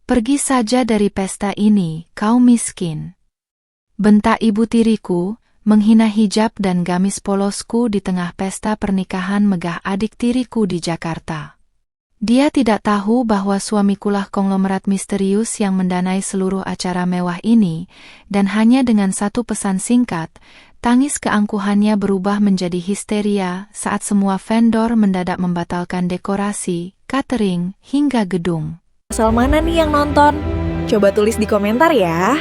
Pergi saja dari pesta ini, kau miskin. Bentak ibu tiriku, menghina hijab dan gamis polosku di tengah pesta pernikahan megah adik tiriku di Jakarta. Dia tidak tahu bahwa suamikulah konglomerat misterius yang mendanai seluruh acara mewah ini, dan hanya dengan satu pesan singkat, tangis keangkuhannya berubah menjadi histeria saat semua vendor mendadak membatalkan dekorasi, catering, hingga gedung. Asal mana nih yang nonton? Coba tulis di komentar ya.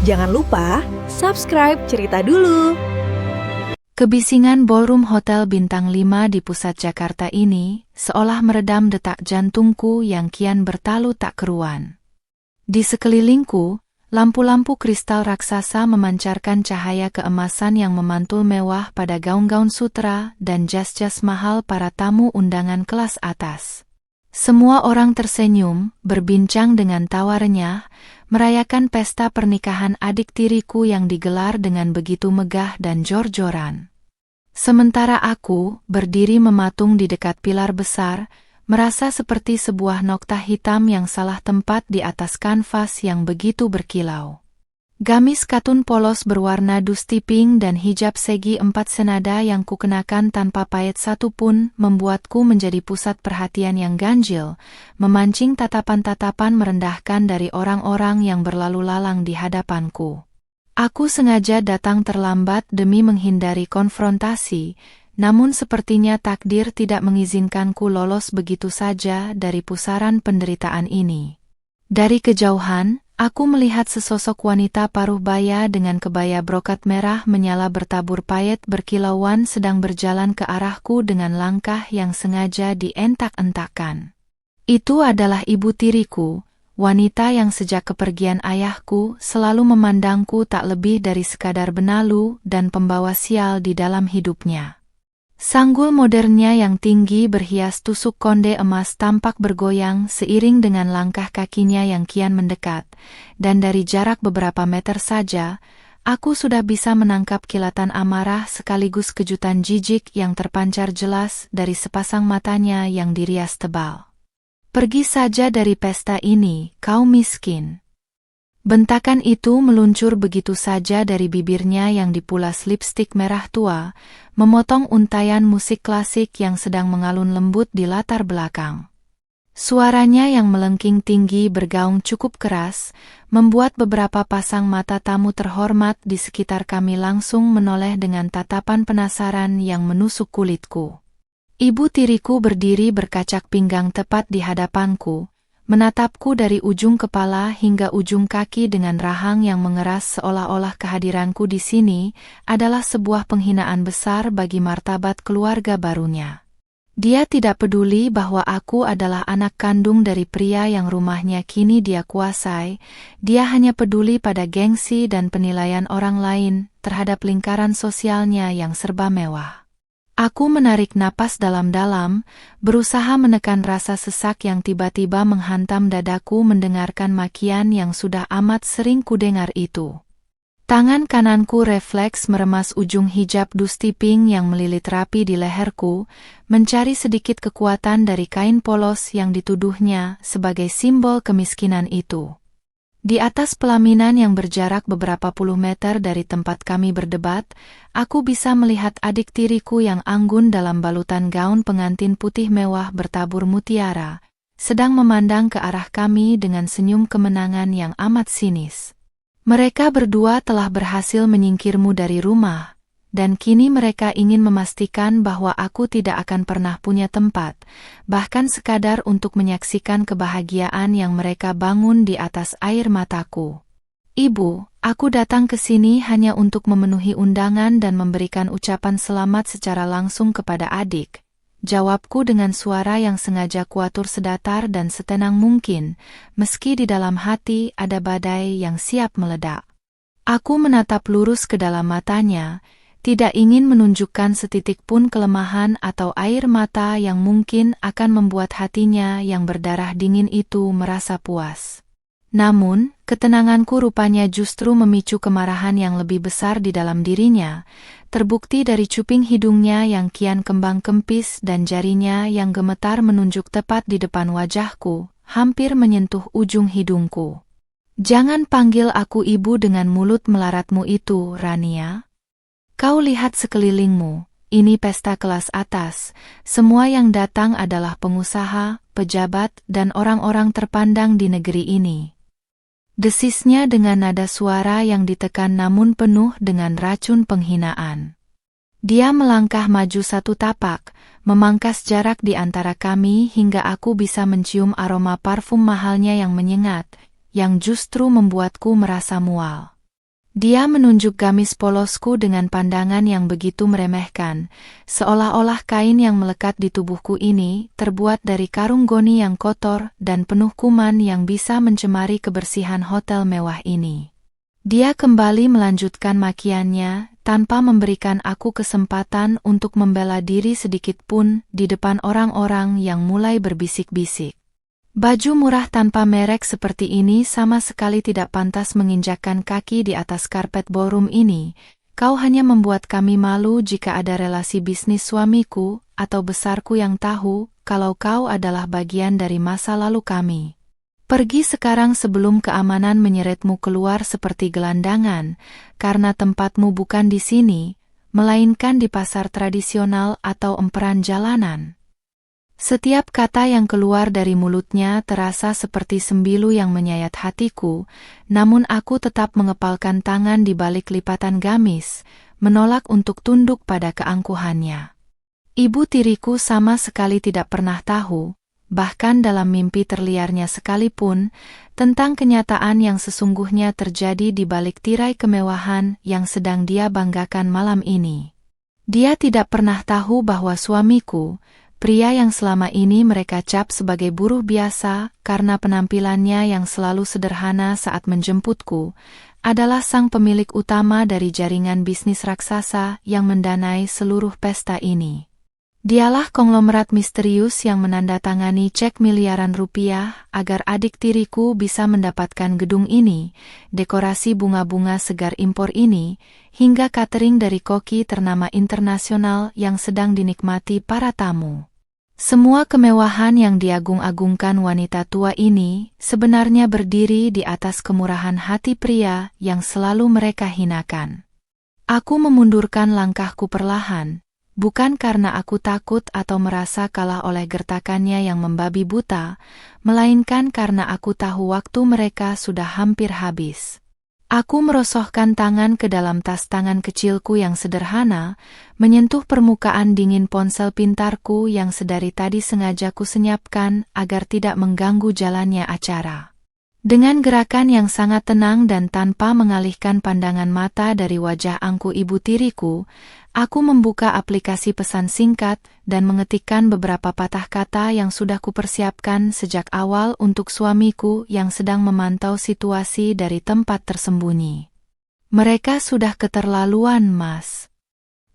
Jangan lupa subscribe Cerita Dulu. Kebisingan ballroom hotel bintang 5 di pusat Jakarta ini seolah meredam detak jantungku yang kian bertalu tak keruan. Di sekelilingku, lampu-lampu kristal raksasa memancarkan cahaya keemasan yang memantul mewah pada gaun-gaun sutra dan jas-jas mahal para tamu undangan kelas atas. Semua orang tersenyum, berbincang dengan tawa renyah, merayakan pesta pernikahan adik tiriku yang digelar dengan begitu megah dan jor-joran. Sementara aku, berdiri mematung di dekat pilar besar, merasa seperti sebuah nokta hitam yang salah tempat di atas kanvas yang begitu berkilau. Gamis katun polos berwarna dusty pink dan hijab segi 4 senada yang kukenakan tanpa payet satupun membuatku menjadi pusat perhatian yang ganjil, memancing tatapan-tatapan merendahkan dari orang-orang yang berlalu lalang di hadapanku. Aku sengaja datang terlambat demi menghindari konfrontasi, namun sepertinya takdir tidak mengizinkanku lolos begitu saja dari pusaran penderitaan ini. Dari kejauhan, aku melihat sesosok wanita paruh baya dengan kebaya brokat merah menyala bertabur payet berkilauan sedang berjalan ke arahku dengan langkah yang sengaja dientak-entakan. Itu adalah ibu tiriku, wanita yang sejak kepergian ayahku selalu memandangku tak lebih dari sekadar benalu dan pembawa sial di dalam hidupnya. Sanggul modernnya yang tinggi berhias tusuk konde emas tampak bergoyang seiring dengan langkah kakinya yang kian mendekat, dan dari jarak beberapa meter saja, aku sudah bisa menangkap kilatan amarah sekaligus kejutan jijik yang terpancar jelas dari sepasang matanya yang dirias tebal. Pergi saja dari pesta ini, kau miskin. Bentakan itu meluncur begitu saja dari bibirnya yang dipulas lipstik merah tua, memotong untaian musik klasik yang sedang mengalun lembut di latar belakang. Suaranya yang melengking tinggi bergaung cukup keras, membuat beberapa pasang mata tamu terhormat di sekitar kami langsung menoleh dengan tatapan penasaran yang menusuk kulitku. Ibu tiriku berdiri berkacak pinggang tepat di hadapanku, menatapku dari ujung kepala hingga ujung kaki dengan rahang yang mengeras seolah-olah kehadiranku di sini adalah sebuah penghinaan besar bagi martabat keluarga barunya. Dia tidak peduli bahwa aku adalah anak kandung dari pria yang rumahnya kini dia kuasai, dia hanya peduli pada gengsi dan penilaian orang lain terhadap lingkaran sosialnya yang serba mewah. Aku menarik napas dalam-dalam, berusaha menekan rasa sesak yang tiba-tiba menghantam dadaku mendengarkan makian yang sudah amat sering kudengar itu. Tangan kananku refleks meremas ujung hijab dusty pink yang melilit rapi di leherku, mencari sedikit kekuatan dari kain polos yang dituduhnya sebagai simbol kemiskinan itu. Di atas pelaminan yang berjarak beberapa puluh meter dari tempat kami berdebat, aku bisa melihat adik tiriku yang anggun dalam balutan gaun pengantin putih mewah bertabur mutiara, sedang memandang ke arah kami dengan senyum kemenangan yang amat sinis. Mereka berdua telah berhasil menyingkirmu dari rumah, dan kini mereka ingin memastikan bahwa aku tidak akan pernah punya tempat, bahkan sekadar untuk menyaksikan kebahagiaan yang mereka bangun di atas air mataku. Ibu, aku datang ke sini hanya untuk memenuhi undangan dan memberikan ucapan selamat secara langsung kepada adik, jawabku dengan suara yang sengaja kuatur sedatar dan setenang mungkin, meski di dalam hati ada badai yang siap meledak. Aku menatap lurus ke dalam matanya, tidak ingin menunjukkan setitik pun kelemahan atau air mata yang mungkin akan membuat hatinya yang berdarah dingin itu merasa puas. Namun, ketenanganku rupanya justru memicu kemarahan yang lebih besar di dalam dirinya, terbukti dari cuping hidungnya yang kian kembang kempis dan jarinya yang gemetar menunjuk tepat di depan wajahku, hampir menyentuh ujung hidungku. Jangan panggil aku ibu dengan mulut melaratmu itu, Rania. Kau lihat sekelilingmu, ini pesta kelas atas, semua yang datang adalah pengusaha, pejabat, dan orang-orang terpandang di negeri ini. Desisnya dengan nada suara yang ditekan namun penuh dengan racun penghinaan. Dia melangkah maju satu tapak, memangkas jarak di antara kami hingga aku bisa mencium aroma parfum mahalnya yang menyengat, yang justru membuatku merasa mual. Dia menunjuk gamis polosku dengan pandangan yang begitu meremehkan, seolah-olah kain yang melekat di tubuhku ini terbuat dari karung goni yang kotor dan penuh kuman yang bisa mencemari kebersihan hotel mewah ini. Dia kembali melanjutkan makiannya, tanpa memberikan aku kesempatan untuk membela diri sedikit pun di depan orang-orang yang mulai berbisik-bisik. Baju murah tanpa merek seperti ini sama sekali tidak pantas menginjakkan kaki di atas karpet ballroom ini. Kau hanya membuat kami malu jika ada relasi bisnis suamiku, atau besarku yang tahu kalau kau adalah bagian dari masa lalu kami. Pergi sekarang sebelum keamanan menyeretmu keluar seperti gelandangan, karena tempatmu bukan di sini, melainkan di pasar tradisional atau emperan jalanan. Setiap kata yang keluar dari mulutnya terasa seperti sembilu yang menyayat hatiku, namun aku tetap mengepalkan tangan di balik lipatan gamis, menolak untuk tunduk pada keangkuhannya. Ibu tiriku sama sekali tidak pernah tahu, bahkan dalam mimpi terliarnya sekalipun, tentang kenyataan yang sesungguhnya terjadi di balik tirai kemewahan yang sedang dia banggakan malam ini. Dia tidak pernah tahu bahwa suamiku, pria yang selama ini mereka cap sebagai buruh biasa karena penampilannya yang selalu sederhana saat menjemputku, adalah sang pemilik utama dari jaringan bisnis raksasa yang mendanai seluruh pesta ini. Dialah konglomerat misterius yang menandatangani cek miliaran rupiah agar adik tiriku bisa mendapatkan gedung ini, dekorasi bunga-bunga segar impor ini, hingga catering dari koki ternama internasional yang sedang dinikmati para tamu. Semua kemewahan yang diagung-agungkan wanita tua ini sebenarnya berdiri di atas kemurahan hati pria yang selalu mereka hinakan. Aku memundurkan langkahku perlahan, bukan karena aku takut atau merasa kalah oleh gertakannya yang membabi buta, melainkan karena aku tahu waktu mereka sudah hampir habis. Aku merosokkan tangan ke dalam tas tangan kecilku yang sederhana, menyentuh permukaan dingin ponsel pintarku yang sedari tadi sengaja kusenyapkan agar tidak mengganggu jalannya acara. Dengan gerakan yang sangat tenang dan tanpa mengalihkan pandangan mata dari wajah angku ibu tiriku, aku membuka aplikasi pesan singkat dan mengetikkan beberapa patah kata yang sudah kupersiapkan sejak awal untuk suamiku yang sedang memantau situasi dari tempat tersembunyi. Mereka sudah keterlaluan, Mas.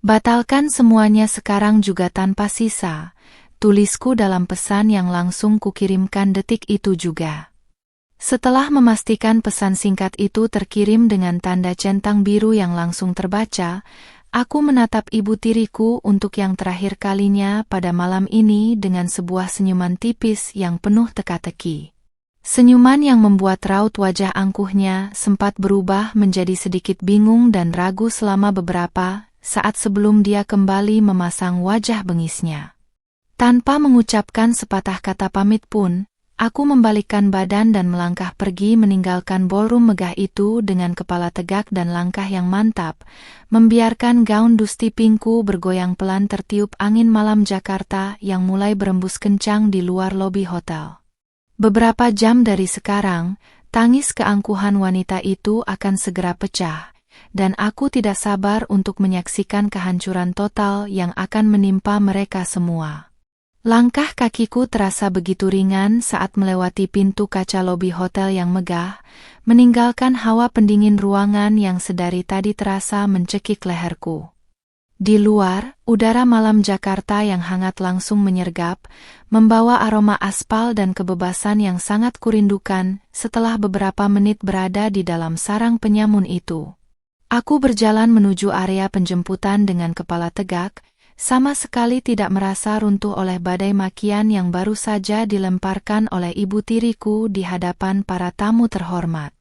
Batalkan semuanya sekarang juga tanpa sisa, tulisku dalam pesan yang langsung kukirimkan detik itu juga. Setelah memastikan pesan singkat itu terkirim dengan tanda centang biru yang langsung terbaca, aku menatap ibu tiriku untuk yang terakhir kalinya pada malam ini dengan sebuah senyuman tipis yang penuh teka-teki. Senyuman yang membuat raut wajah angkuhnya sempat berubah menjadi sedikit bingung dan ragu selama beberapa saat sebelum dia kembali memasang wajah bengisnya. Tanpa mengucapkan sepatah kata pamit pun, aku membalikkan badan dan melangkah pergi meninggalkan ballroom megah itu dengan kepala tegak dan langkah yang mantap, membiarkan gaun dusti pinkku bergoyang pelan tertiup angin malam Jakarta yang mulai berembus kencang di luar lobi hotel. Beberapa jam dari sekarang, tangis keangkuhan wanita itu akan segera pecah, dan aku tidak sabar untuk menyaksikan kehancuran total yang akan menimpa mereka semua. Langkah kakiku terasa begitu ringan saat melewati pintu kaca lobi hotel yang megah, meninggalkan hawa pendingin ruangan yang sedari tadi terasa mencekik leherku. Di luar, udara malam Jakarta yang hangat langsung menyergap, membawa aroma aspal dan kebebasan yang sangat kurindukan setelah beberapa menit berada di dalam sarang penyamun itu. Aku berjalan menuju area penjemputan dengan kepala tegak, sama sekali tidak merasa runtuh oleh badai makian yang baru saja dilemparkan oleh ibu tiriku di hadapan para tamu terhormat.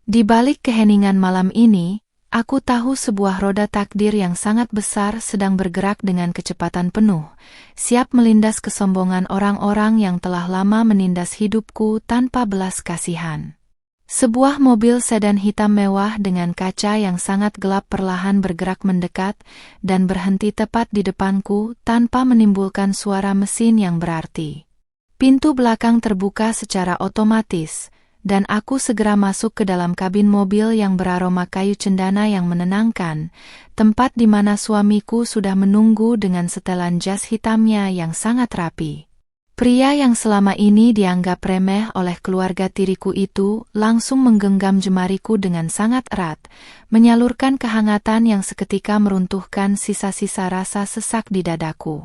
Di balik keheningan malam ini, aku tahu sebuah roda takdir yang sangat besar sedang bergerak dengan kecepatan penuh, siap melindas kesombongan orang-orang yang telah lama menindas hidupku tanpa belas kasihan. Sebuah mobil sedan hitam mewah dengan kaca yang sangat gelap perlahan bergerak mendekat dan berhenti tepat di depanku tanpa menimbulkan suara mesin yang berarti. Pintu belakang terbuka secara otomatis, dan aku segera masuk ke dalam kabin mobil yang beraroma kayu cendana yang menenangkan, tempat di mana suamiku sudah menunggu dengan setelan jas hitamnya yang sangat rapi. Pria yang selama ini dianggap remeh oleh keluarga tiriku itu langsung menggenggam jemariku dengan sangat erat, menyalurkan kehangatan yang seketika meruntuhkan sisa-sisa rasa sesak di dadaku.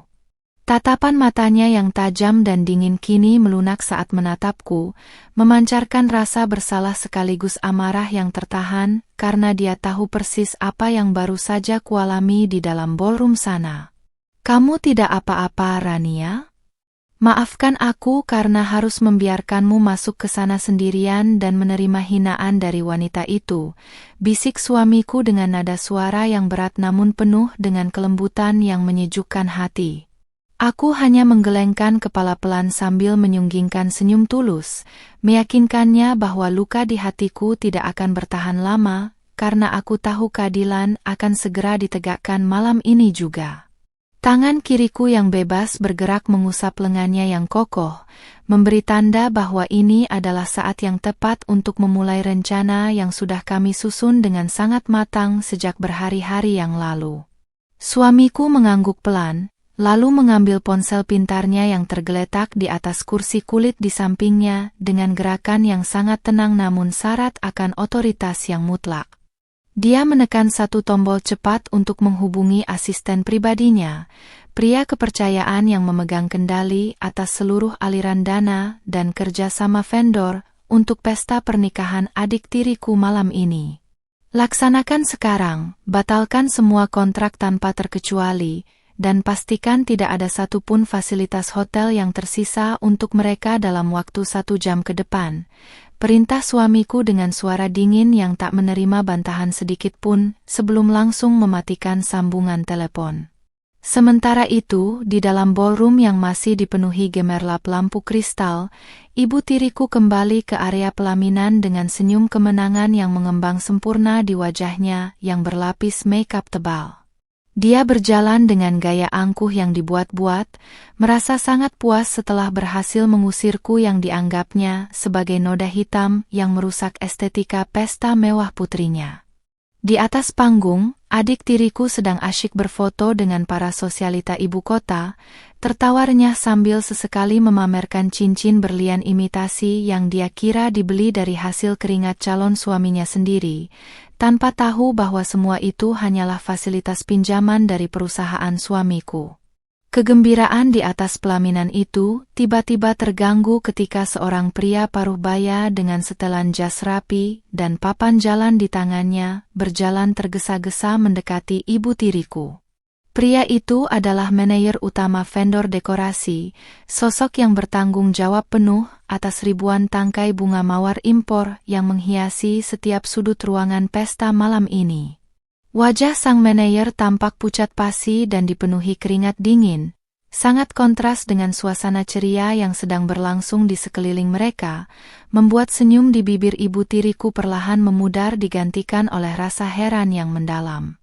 Tatapan matanya yang tajam dan dingin kini melunak saat menatapku, memancarkan rasa bersalah sekaligus amarah yang tertahan karena dia tahu persis apa yang baru saja kualami di dalam ballroom sana. "Kamu tidak apa-apa, Rania? Maafkan aku karena harus membiarkanmu masuk ke sana sendirian dan menerima hinaan dari wanita itu," bisik suamiku dengan nada suara yang berat namun penuh dengan kelembutan yang menyejukkan hati. Aku hanya menggelengkan kepala pelan sambil menyunggingkan senyum tulus, meyakinkannya bahwa luka di hatiku tidak akan bertahan lama, karena aku tahu keadilan akan segera ditegakkan malam ini juga. Tangan kiriku yang bebas bergerak mengusap lengannya yang kokoh, memberi tanda bahwa ini adalah saat yang tepat untuk memulai rencana yang sudah kami susun dengan sangat matang sejak berhari-hari yang lalu. Suamiku mengangguk pelan, lalu mengambil ponsel pintarnya yang tergeletak di atas kursi kulit di sampingnya dengan gerakan yang sangat tenang namun syarat akan otoritas yang mutlak. Dia menekan satu tombol cepat untuk menghubungi asisten pribadinya, pria kepercayaan yang memegang kendali atas seluruh aliran dana dan kerjasama vendor untuk pesta pernikahan adik tiriku malam ini. "Laksanakan sekarang, batalkan semua kontrak tanpa terkecuali, dan pastikan tidak ada satupun fasilitas hotel yang tersisa untuk mereka dalam waktu 1 jam ke depan," perintah suamiku dengan suara dingin yang tak menerima bantahan sedikit pun sebelum langsung mematikan sambungan telepon. Sementara itu, di dalam ballroom yang masih dipenuhi gemerlap lampu kristal, ibu tiriku kembali ke area pelaminan dengan senyum kemenangan yang mengembang sempurna di wajahnya yang berlapis makeup tebal. Dia berjalan dengan gaya angkuh yang dibuat-buat, merasa sangat puas setelah berhasil mengusirku yang dianggapnya sebagai noda hitam yang merusak estetika pesta mewah putrinya. Di atas panggung, adik tiriku sedang asyik berfoto dengan para sosialita ibu kota, tertawa renyah sambil sesekali memamerkan cincin berlian imitasi yang dia kira dibeli dari hasil keringat calon suaminya sendiri, tanpa tahu bahwa semua itu hanyalah fasilitas pinjaman dari perusahaan suamiku. Kegembiraan di atas pelaminan itu tiba-tiba terganggu ketika seorang pria paruh baya dengan setelan jas rapi dan papan jalan di tangannya berjalan tergesa-gesa mendekati ibu tiriku. Pria itu adalah manajer utama vendor dekorasi, sosok yang bertanggung jawab penuh atas ribuan tangkai bunga mawar impor yang menghiasi setiap sudut ruangan pesta malam ini. Wajah sang manajer tampak pucat pasi dan dipenuhi keringat dingin, sangat kontras dengan suasana ceria yang sedang berlangsung di sekeliling mereka, membuat senyum di bibir ibu tiriku perlahan memudar digantikan oleh rasa heran yang mendalam.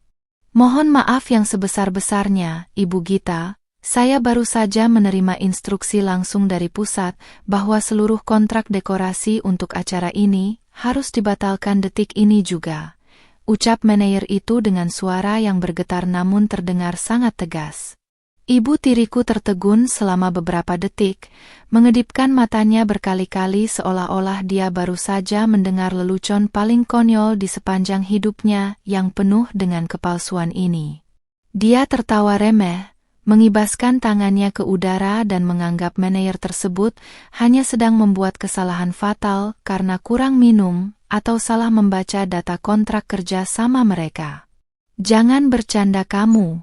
"Mohon maaf yang sebesar-besarnya, Ibu Gita, saya baru saja menerima instruksi langsung dari pusat bahwa seluruh kontrak dekorasi untuk acara ini harus dibatalkan detik ini juga," ucap manajer itu dengan suara yang bergetar namun terdengar sangat tegas. Ibu tiriku tertegun selama beberapa detik, mengedipkan matanya berkali-kali seolah-olah dia baru saja mendengar lelucon paling konyol di sepanjang hidupnya yang penuh dengan kepalsuan ini. Dia tertawa remeh, mengibaskan tangannya ke udara dan menganggap manajer tersebut hanya sedang membuat kesalahan fatal karena kurang minum atau salah membaca data kontrak kerja sama mereka. "Jangan bercanda kamu.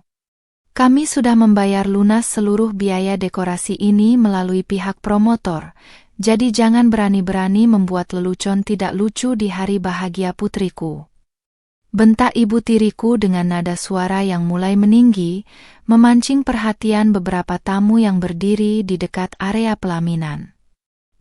Kami sudah membayar lunas seluruh biaya dekorasi ini melalui pihak promotor, jadi jangan berani-berani membuat lelucon tidak lucu di hari bahagia putriku. Bentak ibu tiriku dengan nada suara yang mulai meninggi, memancing perhatian beberapa tamu yang berdiri di dekat area pelaminan.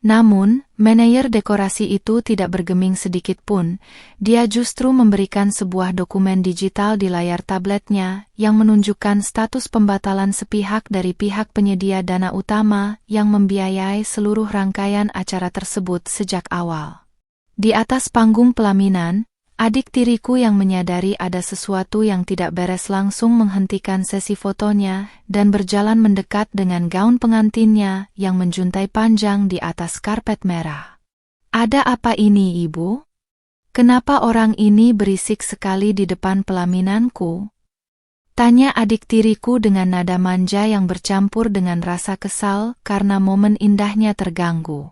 Namun, manajer dekorasi itu tidak bergeming sedikit pun. Dia justru memberikan sebuah dokumen digital di layar tabletnya yang menunjukkan status pembatalan sepihak dari pihak penyedia dana utama yang membiayai seluruh rangkaian acara tersebut sejak awal. Di atas panggung pelaminan, adik tiriku yang menyadari ada sesuatu yang tidak beres langsung menghentikan sesi fotonya dan berjalan mendekat dengan gaun pengantinnya yang menjuntai panjang di atas karpet merah. "Ada apa ini, Ibu? Kenapa orang ini berisik sekali di depan pelaminanku?" tanya adik tiriku dengan nada manja yang bercampur dengan rasa kesal karena momen indahnya terganggu.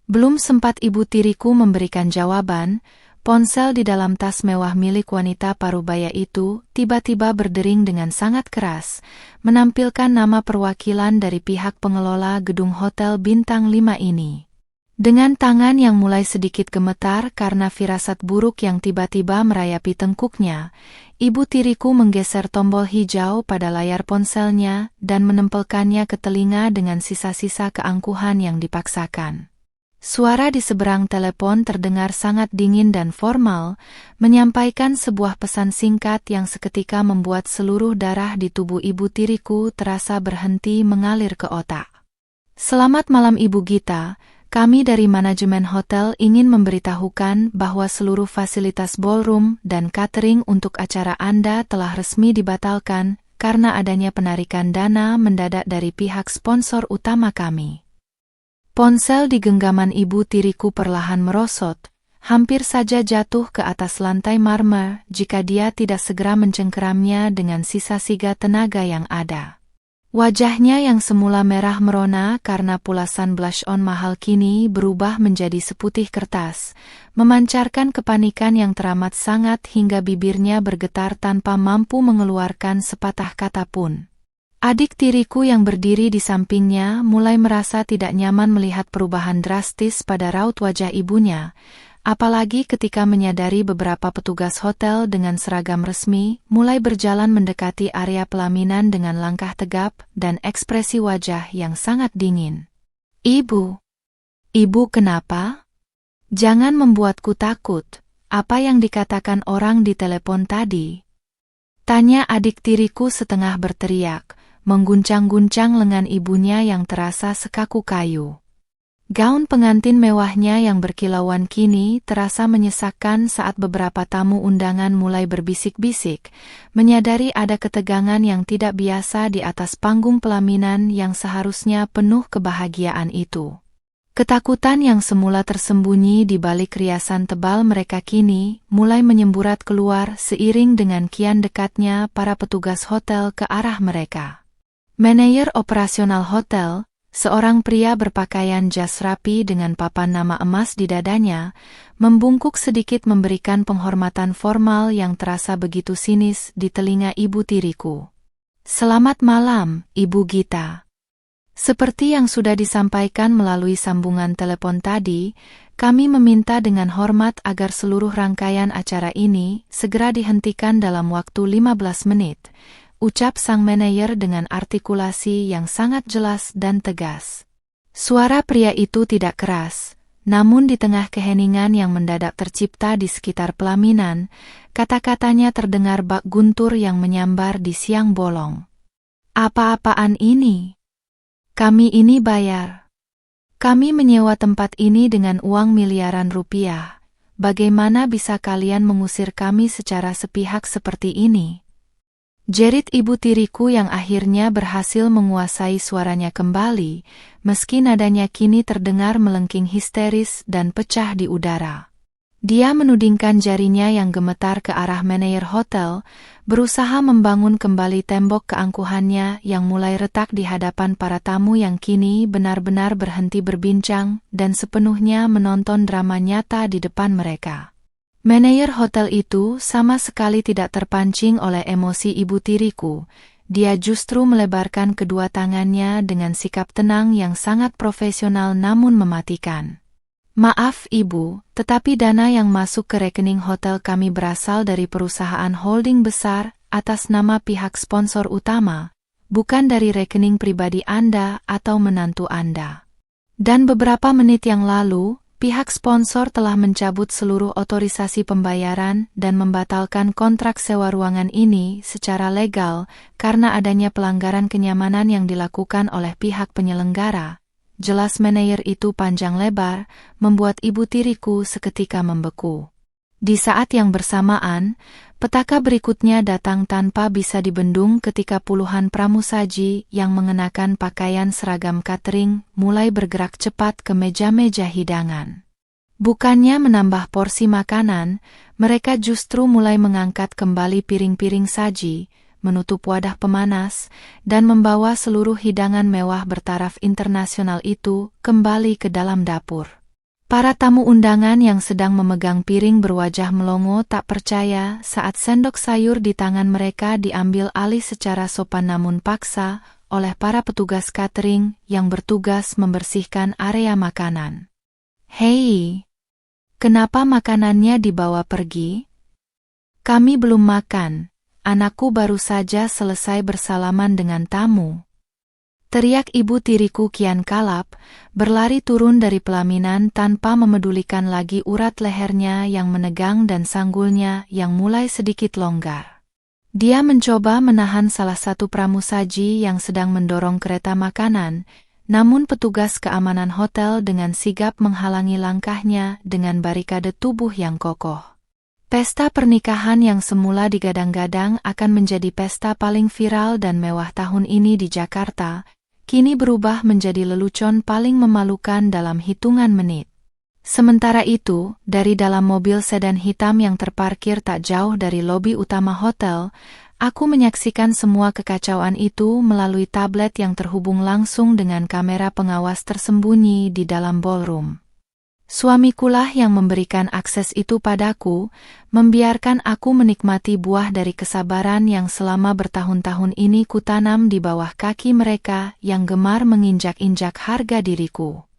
Belum sempat ibu tiriku memberikan jawaban, ponsel di dalam tas mewah milik wanita parubaya itu tiba-tiba berdering dengan sangat keras, menampilkan nama perwakilan dari pihak pengelola gedung hotel bintang 5 ini. Dengan tangan yang mulai sedikit gemetar karena firasat buruk yang tiba-tiba merayapi tengkuknya, ibu tiriku menggeser tombol hijau pada layar ponselnya dan menempelkannya ke telinga dengan sisa-sisa keangkuhan yang dipaksakan. Suara di seberang telepon terdengar sangat dingin dan formal, menyampaikan sebuah pesan singkat yang seketika membuat seluruh darah di tubuh ibu tiriku terasa berhenti mengalir ke otak. "Selamat malam Ibu Gita, kami dari manajemen hotel ingin memberitahukan bahwa seluruh fasilitas ballroom dan catering untuk acara Anda telah resmi dibatalkan karena adanya penarikan dana mendadak dari pihak sponsor utama kami." Ponsel di genggaman ibu tiriku perlahan merosot, hampir saja jatuh ke atas lantai marmer jika dia tidak segera mencengkeramnya dengan sisa-siga tenaga yang ada. Wajahnya yang semula merah merona karena pulasan blush on mahal kini berubah menjadi seputih kertas, memancarkan kepanikan yang teramat sangat hingga bibirnya bergetar tanpa mampu mengeluarkan sepatah kata pun. Adik tiriku yang berdiri di sampingnya mulai merasa tidak nyaman melihat perubahan drastis pada raut wajah ibunya, apalagi ketika menyadari beberapa petugas hotel dengan seragam resmi mulai berjalan mendekati area pelaminan dengan langkah tegap dan ekspresi wajah yang sangat dingin. "Ibu, Ibu kenapa? Jangan membuatku takut. Apa yang dikatakan orang di telepon tadi?" tanya adik tiriku setengah berteriak, mengguncang-guncang lengan ibunya yang terasa sekaku kayu. Gaun pengantin mewahnya yang berkilauan kini terasa menyesakkan saat beberapa tamu undangan mulai berbisik-bisik, menyadari ada ketegangan yang tidak biasa di atas panggung pelaminan yang seharusnya penuh kebahagiaan itu. Ketakutan yang semula tersembunyi di balik riasan tebal mereka kini mulai menyemburat keluar seiring dengan kian dekatnya para petugas hotel ke arah mereka. Manajer operasional hotel, seorang pria berpakaian jas rapi dengan papan nama emas di dadanya, membungkuk sedikit memberikan penghormatan formal yang terasa begitu sinis di telinga ibu tiriku. "Selamat malam, Ibu Gita. Seperti yang sudah disampaikan melalui sambungan telepon tadi, kami meminta dengan hormat agar seluruh rangkaian acara ini segera dihentikan dalam waktu 15 menit, ucap sang manajer dengan artikulasi yang sangat jelas dan tegas. Suara pria itu tidak keras, namun di tengah keheningan yang mendadak tercipta di sekitar pelaminan, kata-katanya terdengar bak guntur yang menyambar di siang bolong. "Apa-apaan ini? Kami ini bayar. Kami menyewa tempat ini dengan uang miliaran rupiah. Bagaimana bisa kalian mengusir kami secara sepihak seperti ini?" jerit ibu tiriku yang akhirnya berhasil menguasai suaranya kembali, meski nadanya kini terdengar melengking histeris dan pecah di udara. Dia menudingkan jarinya yang gemetar ke arah manajer hotel, berusaha membangun kembali tembok keangkuhannya yang mulai retak di hadapan para tamu yang kini benar-benar berhenti berbincang dan sepenuhnya menonton drama nyata di depan mereka. Manajer hotel itu sama sekali tidak terpancing oleh emosi ibu tiriku. dia justru melebarkan kedua tangannya dengan sikap tenang yang sangat profesional namun mematikan. Maaf Ibu, tetapi dana yang masuk ke rekening hotel kami berasal dari perusahaan holding besar atas nama pihak sponsor utama, bukan dari rekening pribadi Anda atau menantu Anda. Dan beberapa menit yang lalu, pihak sponsor telah mencabut seluruh otorisasi pembayaran dan membatalkan kontrak sewa ruangan ini secara legal karena adanya pelanggaran kenyamanan yang dilakukan oleh pihak penyelenggara. Jelas manajer itu panjang lebar, membuat ibu tiriku seketika membeku. Di saat yang bersamaan, petaka berikutnya datang tanpa bisa dibendung ketika puluhan pramusaji yang mengenakan pakaian seragam catering mulai bergerak cepat ke meja-meja hidangan. Bukannya menambah porsi makanan, mereka justru mulai mengangkat kembali piring-piring saji, menutup wadah pemanas, dan membawa seluruh hidangan mewah bertaraf internasional itu kembali ke dalam dapur. Para tamu undangan yang sedang memegang piring berwajah melongo tak percaya saat sendok sayur di tangan mereka diambil alih secara sopan namun paksa oleh para petugas catering yang bertugas membersihkan area makanan. Hei, kenapa makanannya dibawa pergi? Kami belum makan, anakku baru saja selesai bersalaman dengan tamu. Teriak ibu tiriku kian kalap, berlari turun dari pelaminan tanpa memedulikan lagi urat lehernya yang menegang dan sanggulnya yang mulai sedikit longgar. Dia mencoba menahan salah satu pramusaji yang sedang mendorong kereta makanan, namun petugas keamanan hotel dengan sigap menghalangi langkahnya dengan barikade tubuh yang kokoh. Pesta pernikahan yang semula digadang-gadang akan menjadi pesta paling viral dan mewah tahun ini di Jakarta, kini berubah menjadi lelucon paling memalukan dalam hitungan menit. Sementara itu, dari dalam mobil sedan hitam yang terparkir tak jauh dari lobi utama hotel, aku menyaksikan semua kekacauan itu melalui tablet yang terhubung langsung dengan kamera pengawas tersembunyi di dalam ballroom. Suamikulah yang memberikan akses itu padaku, membiarkan aku menikmati buah dari kesabaran yang selama bertahun-tahun ini kutanam di bawah kaki mereka yang gemar menginjak-injak harga diriku.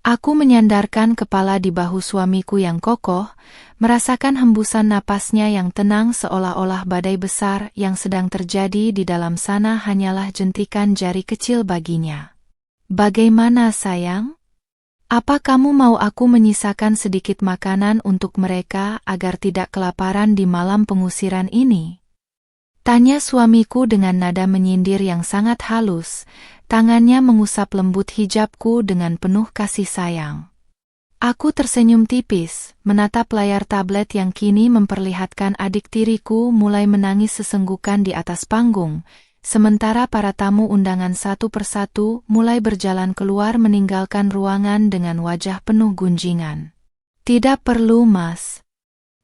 Aku menyandarkan kepala di bahu suamiku yang kokoh, merasakan hembusan napasnya yang tenang seolah-olah badai besar yang sedang terjadi di dalam sana hanyalah jentikan jari kecil baginya. Bagaimana sayang? Apa kamu mau aku menyisakan sedikit makanan untuk mereka agar tidak kelaparan di malam pengusiran ini? Tanya suamiku dengan nada menyindir yang sangat halus, tangannya mengusap lembut hijabku dengan penuh kasih sayang. Aku tersenyum tipis, menatap layar tablet yang kini memperlihatkan adik tiriku mulai menangis sesenggukan di atas panggung, sementara para tamu undangan satu persatu mulai berjalan keluar meninggalkan ruangan dengan wajah penuh gunjingan. Tidak perlu, Mas.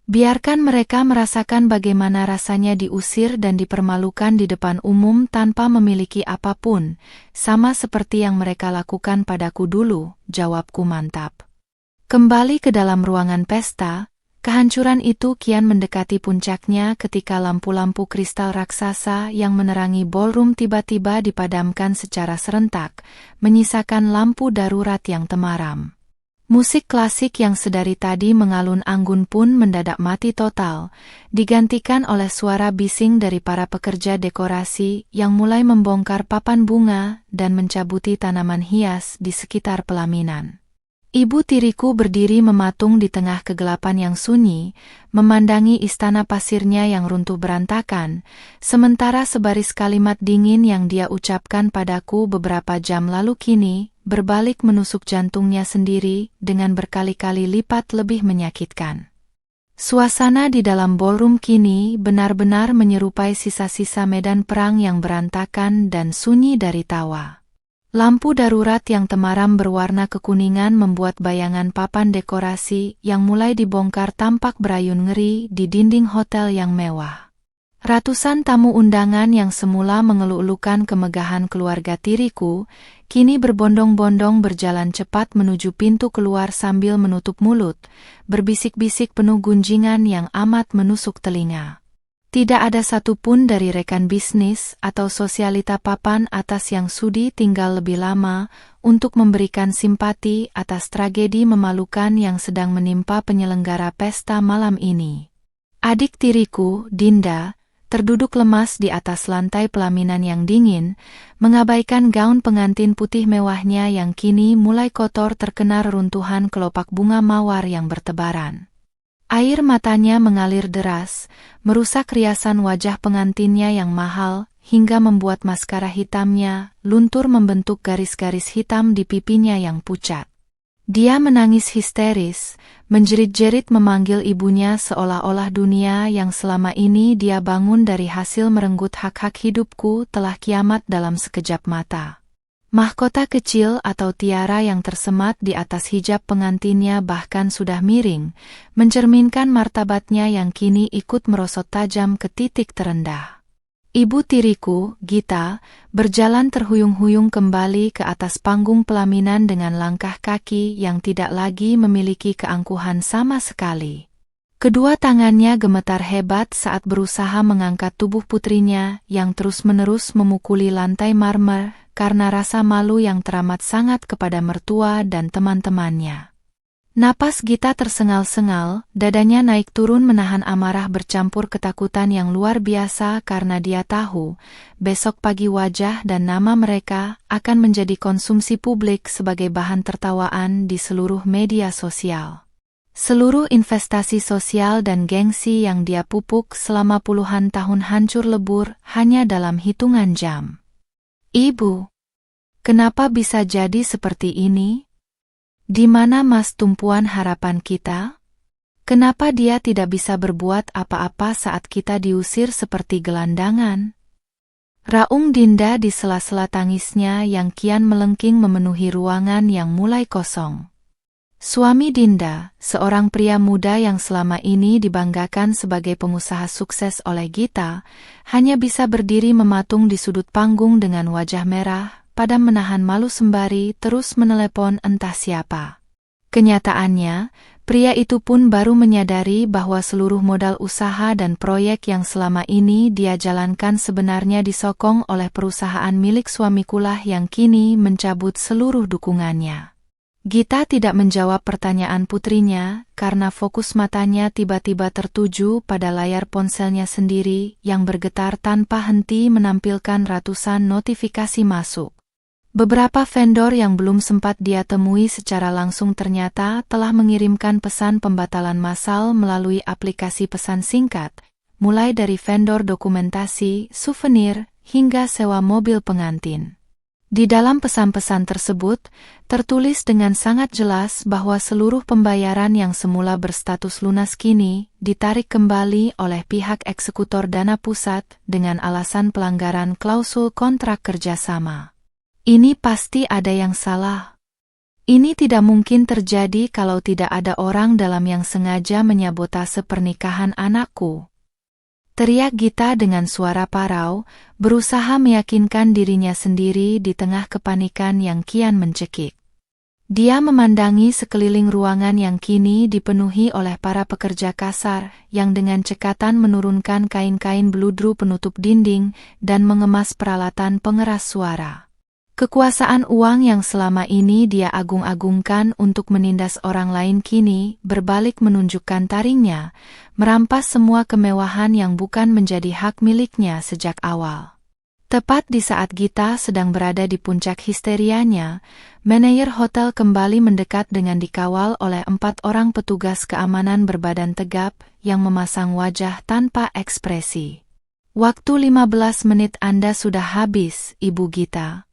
Biarkan mereka merasakan bagaimana rasanya diusir dan dipermalukan di depan umum tanpa memiliki apapun, sama seperti yang mereka lakukan padaku dulu, jawabku mantap. Kembali ke dalam ruangan pesta, kehancuran itu kian mendekati puncaknya ketika lampu-lampu kristal raksasa yang menerangi ballroom tiba-tiba dipadamkan secara serentak, menyisakan lampu darurat yang temaram. Musik klasik yang sedari tadi mengalun-anggun pun mendadak mati total, digantikan oleh suara bising dari para pekerja dekorasi yang mulai membongkar papan bunga dan mencabuti tanaman hias di sekitar pelaminan. Ibu tiriku berdiri mematung di tengah kegelapan yang sunyi, memandangi istana pasirnya yang runtuh berantakan, sementara sebaris kalimat dingin yang dia ucapkan padaku beberapa jam lalu kini berbalik menusuk jantungnya sendiri dengan berkali-kali lipat lebih menyakitkan. Suasana di dalam ballroom kini benar-benar menyerupai sisa-sisa medan perang yang berantakan dan sunyi dari tawa. Lampu darurat yang temaram berwarna kekuningan membuat bayangan papan dekorasi yang mulai dibongkar tampak berayun ngeri di dinding hotel yang mewah. Ratusan tamu undangan yang semula mengeluh-elukan kemegahan keluarga tiriku, kini berbondong-bondong berjalan cepat menuju pintu keluar sambil menutup mulut, berbisik-bisik penuh gunjingan yang amat menusuk telinga. Tidak ada satupun dari rekan bisnis atau sosialita papan atas yang sudi tinggal lebih lama untuk memberikan simpati atas tragedi memalukan yang sedang menimpa penyelenggara pesta malam ini. Adik tiriku, Dinda, terduduk lemas di atas lantai pelaminan yang dingin, mengabaikan gaun pengantin putih mewahnya yang kini mulai kotor terkena reruntuhan kelopak bunga mawar yang bertebaran. Air matanya mengalir deras, merusak riasan wajah pengantinnya yang mahal, hingga membuat maskara hitamnya luntur membentuk garis-garis hitam di pipinya yang pucat. Dia menangis histeris, menjerit-jerit memanggil ibunya seolah-olah dunia yang selama ini dia bangun dari hasil merenggut hak-hak hidupku telah kiamat dalam sekejap mata. Mahkota kecil atau tiara yang tersemat di atas hijab pengantinnya bahkan sudah miring, mencerminkan martabatnya yang kini ikut merosot tajam ke titik terendah. Ibu tiriku, Gita, berjalan terhuyung-huyung kembali ke atas panggung pelaminan dengan langkah kaki yang tidak lagi memiliki keangkuhan sama sekali. Kedua tangannya gemetar hebat saat berusaha mengangkat tubuh putrinya yang terus-menerus memukuli lantai marmer karena rasa malu yang teramat sangat kepada mertua dan teman-temannya. Napas Gita tersengal-sengal, dadanya naik turun menahan amarah bercampur ketakutan yang luar biasa karena dia tahu, besok pagi wajah dan nama mereka akan menjadi konsumsi publik sebagai bahan tertawaan di seluruh media sosial. Seluruh investasi sosial dan gengsi yang dia pupuk selama puluhan tahun hancur lebur hanya dalam hitungan jam. Ibu, kenapa bisa jadi seperti ini? Di mana Mas tumpuan harapan kita? Kenapa dia tidak bisa berbuat apa-apa saat kita diusir seperti gelandangan? Raung Dinda di sela-sela tangisnya yang kian melengking memenuhi ruangan yang mulai kosong. Suami Dinda, seorang pria muda yang selama ini dibanggakan sebagai pengusaha sukses oleh Gita, hanya bisa berdiri mematung di sudut panggung dengan wajah merah, padam menahan malu sembari terus menelepon entah siapa. Kenyataannya, pria itu pun baru menyadari bahwa seluruh modal usaha dan proyek yang selama ini dia jalankan sebenarnya disokong oleh perusahaan milik suamikulah yang kini mencabut seluruh dukungannya. Gita tidak menjawab pertanyaan putrinya karena fokus matanya tiba-tiba tertuju pada layar ponselnya sendiri yang bergetar tanpa henti menampilkan ratusan notifikasi masuk. Beberapa vendor yang belum sempat dia temui secara langsung ternyata telah mengirimkan pesan pembatalan massal melalui aplikasi pesan singkat, mulai dari vendor dokumentasi, souvenir, hingga sewa mobil pengantin. Di dalam pesan-pesan tersebut, tertulis dengan sangat jelas bahwa seluruh pembayaran yang semula berstatus lunas kini ditarik kembali oleh pihak eksekutor dana pusat dengan alasan pelanggaran klausul kontrak kerjasama. Ini pasti ada yang salah. Ini tidak mungkin terjadi kalau tidak ada orang dalam yang sengaja menyabotase pernikahan anakku. Teriak Gita dengan suara parau, berusaha meyakinkan dirinya sendiri di tengah kepanikan yang kian mencekik. Dia memandangi sekeliling ruangan yang kini dipenuhi oleh para pekerja kasar yang dengan cekatan menurunkan kain-kain beludru penutup dinding dan mengemas peralatan pengeras suara. Kekuasaan uang yang selama ini dia agung-agungkan untuk menindas orang lain kini berbalik menunjukkan taringnya, merampas semua kemewahan yang bukan menjadi hak miliknya sejak awal. Tepat di saat Gita sedang berada di puncak histerianya, manajer hotel kembali mendekat dengan dikawal oleh 4 orang petugas keamanan berbadan tegap yang memasang wajah tanpa ekspresi. Waktu 15 menit Anda sudah habis, Ibu Gita.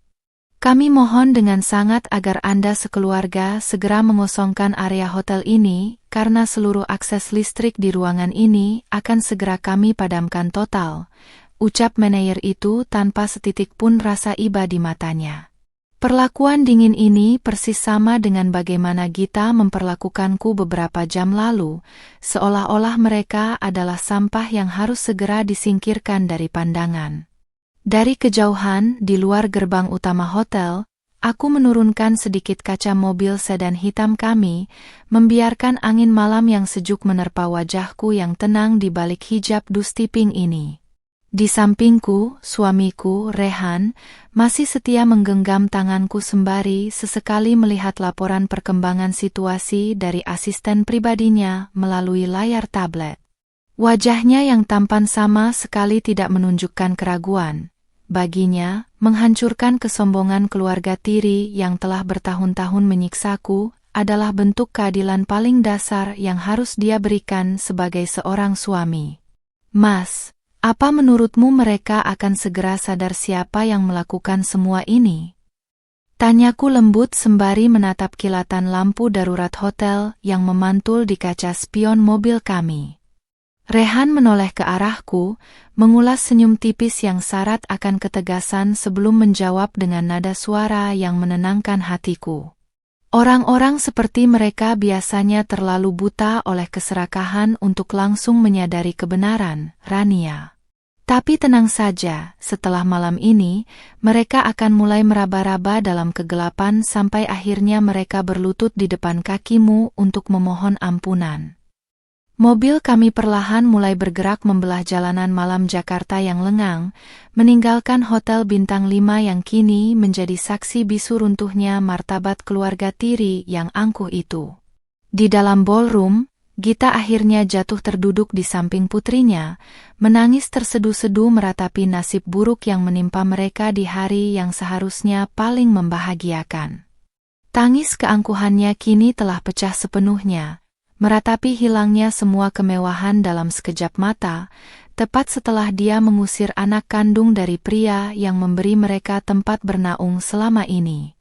Kami mohon dengan sangat agar Anda sekeluarga segera mengosongkan area hotel ini, karena seluruh akses listrik di ruangan ini akan segera kami padamkan total, ucap manajer itu tanpa setitik pun rasa iba di matanya. Perlakuan dingin ini persis sama dengan bagaimana Gita memperlakukanku beberapa jam lalu, seolah-olah mereka adalah sampah yang harus segera disingkirkan dari pandangan. Dari kejauhan, di luar gerbang utama hotel, Aku menurunkan sedikit kaca mobil sedan hitam kami, membiarkan angin malam yang sejuk menerpa wajahku yang tenang di balik hijab dusti pink ini. Di sampingku, suamiku, Rehan, masih setia menggenggam tanganku sembari sesekali melihat laporan perkembangan situasi dari asisten pribadinya melalui layar tablet. Wajahnya yang tampan sama sekali tidak menunjukkan keraguan. Baginya, menghancurkan kesombongan keluarga tiri yang telah bertahun-tahun menyiksaku adalah bentuk keadilan paling dasar yang harus dia berikan sebagai seorang suami. Mas, apa menurutmu mereka akan segera sadar siapa yang melakukan semua ini? Tanyaku lembut sembari menatap kilatan lampu darurat hotel yang memantul di kaca spion mobil kami. Rehan menoleh ke arahku, mengulas senyum tipis yang syarat akan ketegasan sebelum menjawab dengan nada suara yang menenangkan hatiku. Orang-orang seperti mereka biasanya terlalu buta oleh keserakahan untuk langsung menyadari kebenaran, Rania. Tapi tenang saja, setelah malam ini, mereka akan mulai meraba-raba dalam kegelapan sampai akhirnya mereka berlutut di depan kakimu untuk memohon ampunan. Mobil kami perlahan mulai bergerak membelah jalanan malam Jakarta yang lengang, meninggalkan hotel bintang 5 yang kini menjadi saksi bisu runtuhnya martabat keluarga tiri yang angkuh itu. Di dalam ballroom, Gita akhirnya jatuh terduduk di samping putrinya, menangis tersedu-sedu meratapi nasib buruk yang menimpa mereka di hari yang seharusnya paling membahagiakan. Tangis keangkuhannya kini telah pecah sepenuhnya, meratapi hilangnya semua kemewahan dalam sekejap mata, tepat setelah dia mengusir anak kandung dari pria yang memberi mereka tempat bernaung selama ini.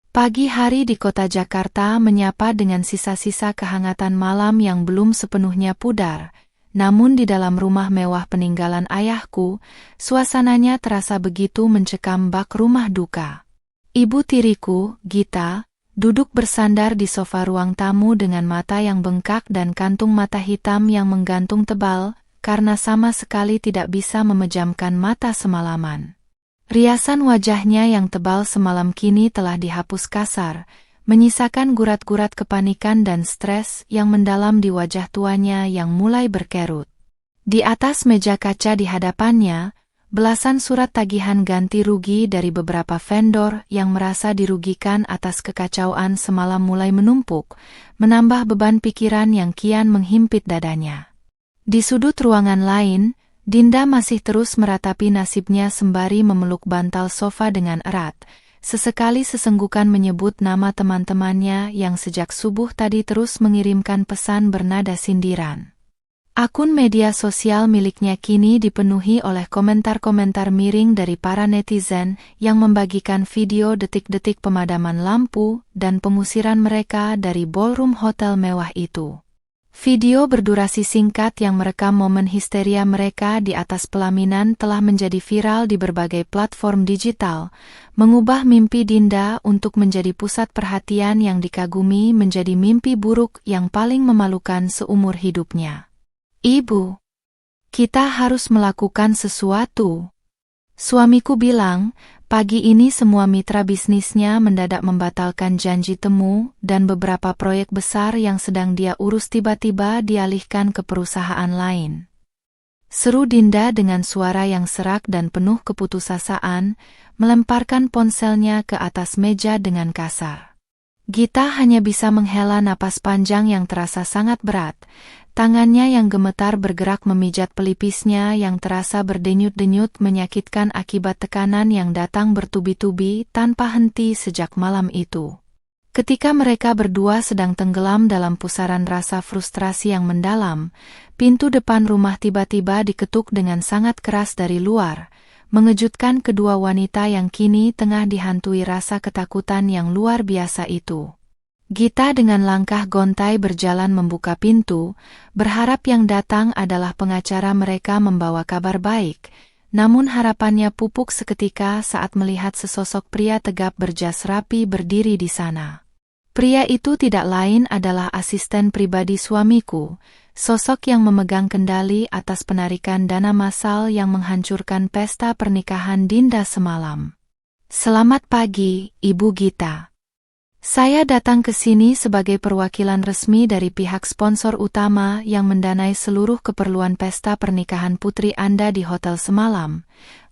Pagi hari di kota Jakarta menyapa dengan sisa-sisa kehangatan malam yang belum sepenuhnya pudar, namun di dalam rumah mewah peninggalan ayahku, suasananya terasa begitu mencekam bak rumah duka. Ibu tiriku, Gita, duduk bersandar di sofa ruang tamu dengan mata yang bengkak dan kantung mata hitam yang menggantung tebal, karena sama sekali tidak bisa memejamkan mata semalaman. Riasan wajahnya yang tebal semalam kini telah dihapus kasar, menyisakan gurat-gurat kepanikan dan stres yang mendalam di wajah tuanya yang mulai berkerut. Di atas meja kaca di hadapannya, belasan surat tagihan ganti rugi dari beberapa vendor yang merasa dirugikan atas kekacauan semalam mulai menumpuk, menambah beban pikiran yang kian menghimpit dadanya. Di sudut ruangan lain, Dinda masih terus meratapi nasibnya sembari memeluk bantal sofa dengan erat, sesekali sesenggukan menyebut nama teman-temannya yang sejak subuh tadi terus mengirimkan pesan bernada sindiran. Akun media sosial miliknya kini dipenuhi oleh komentar-komentar miring dari para netizen yang membagikan video detik-detik pemadaman lampu dan pengusiran mereka dari ballroom hotel mewah itu. Video berdurasi singkat yang merekam momen histeria mereka di atas pelaminan telah menjadi viral di berbagai platform digital, mengubah mimpi Dinda untuk menjadi pusat perhatian yang dikagumi menjadi mimpi buruk yang paling memalukan seumur hidupnya. Ibu, kita harus melakukan sesuatu. Suamiku bilang, pagi ini semua mitra bisnisnya mendadak membatalkan janji temu dan beberapa proyek besar yang sedang dia urus tiba-tiba dialihkan ke perusahaan lain. Seru Dinda dengan suara yang serak dan penuh keputusasaan, melemparkan ponselnya ke atas meja dengan kasar. Gita hanya bisa menghela napas panjang yang terasa sangat berat. Tangannya yang gemetar bergerak memijat pelipisnya yang terasa berdenyut-denyut menyakitkan akibat tekanan yang datang bertubi-tubi tanpa henti sejak malam itu. Ketika mereka berdua sedang tenggelam dalam pusaran rasa frustrasi yang mendalam, pintu depan rumah tiba-tiba diketuk dengan sangat keras dari luar, mengejutkan kedua wanita yang kini tengah dihantui rasa ketakutan yang luar biasa itu. Gita dengan langkah gontai berjalan membuka pintu, berharap yang datang adalah pengacara mereka membawa kabar baik, namun harapannya pupuk seketika saat melihat sesosok pria tegap berjas rapi berdiri di sana. Pria itu tidak lain adalah asisten pribadi suamiku, sosok yang memegang kendali atas penarikan dana massal yang menghancurkan pesta pernikahan Dinda semalam. Selamat pagi, Ibu Gita. Saya datang ke sini sebagai perwakilan resmi dari pihak sponsor utama yang mendanai seluruh keperluan pesta pernikahan putri Anda di hotel semalam,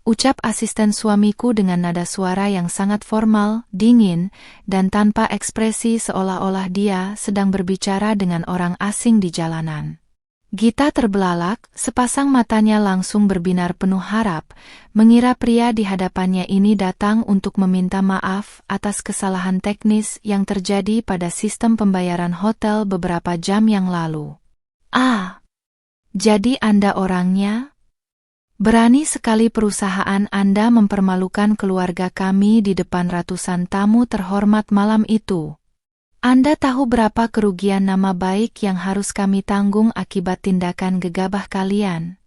ucap asisten suamiku dengan nada suara yang sangat formal, dingin, dan tanpa ekspresi seolah-olah dia sedang berbicara dengan orang asing di jalanan. Gita terbelalak, sepasang matanya langsung berbinar penuh harap, mengira pria di hadapannya ini datang untuk meminta maaf atas kesalahan teknis yang terjadi pada sistem pembayaran hotel beberapa jam yang lalu. Ah, jadi Anda orangnya? Berani sekali perusahaan Anda mempermalukan keluarga kami di depan ratusan tamu terhormat malam itu. Anda tahu berapa kerugian nama baik yang harus kami tanggung akibat tindakan gegabah kalian?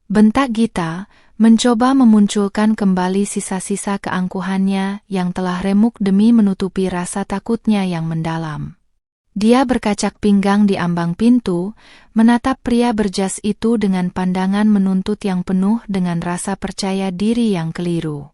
Bentak Gita, mencoba memunculkan kembali sisa-sisa keangkuhannya yang telah remuk demi menutupi rasa takutnya yang mendalam. Dia berkacak pinggang di ambang pintu, menatap pria berjas itu dengan pandangan menuntut yang penuh dengan rasa percaya diri yang keliru.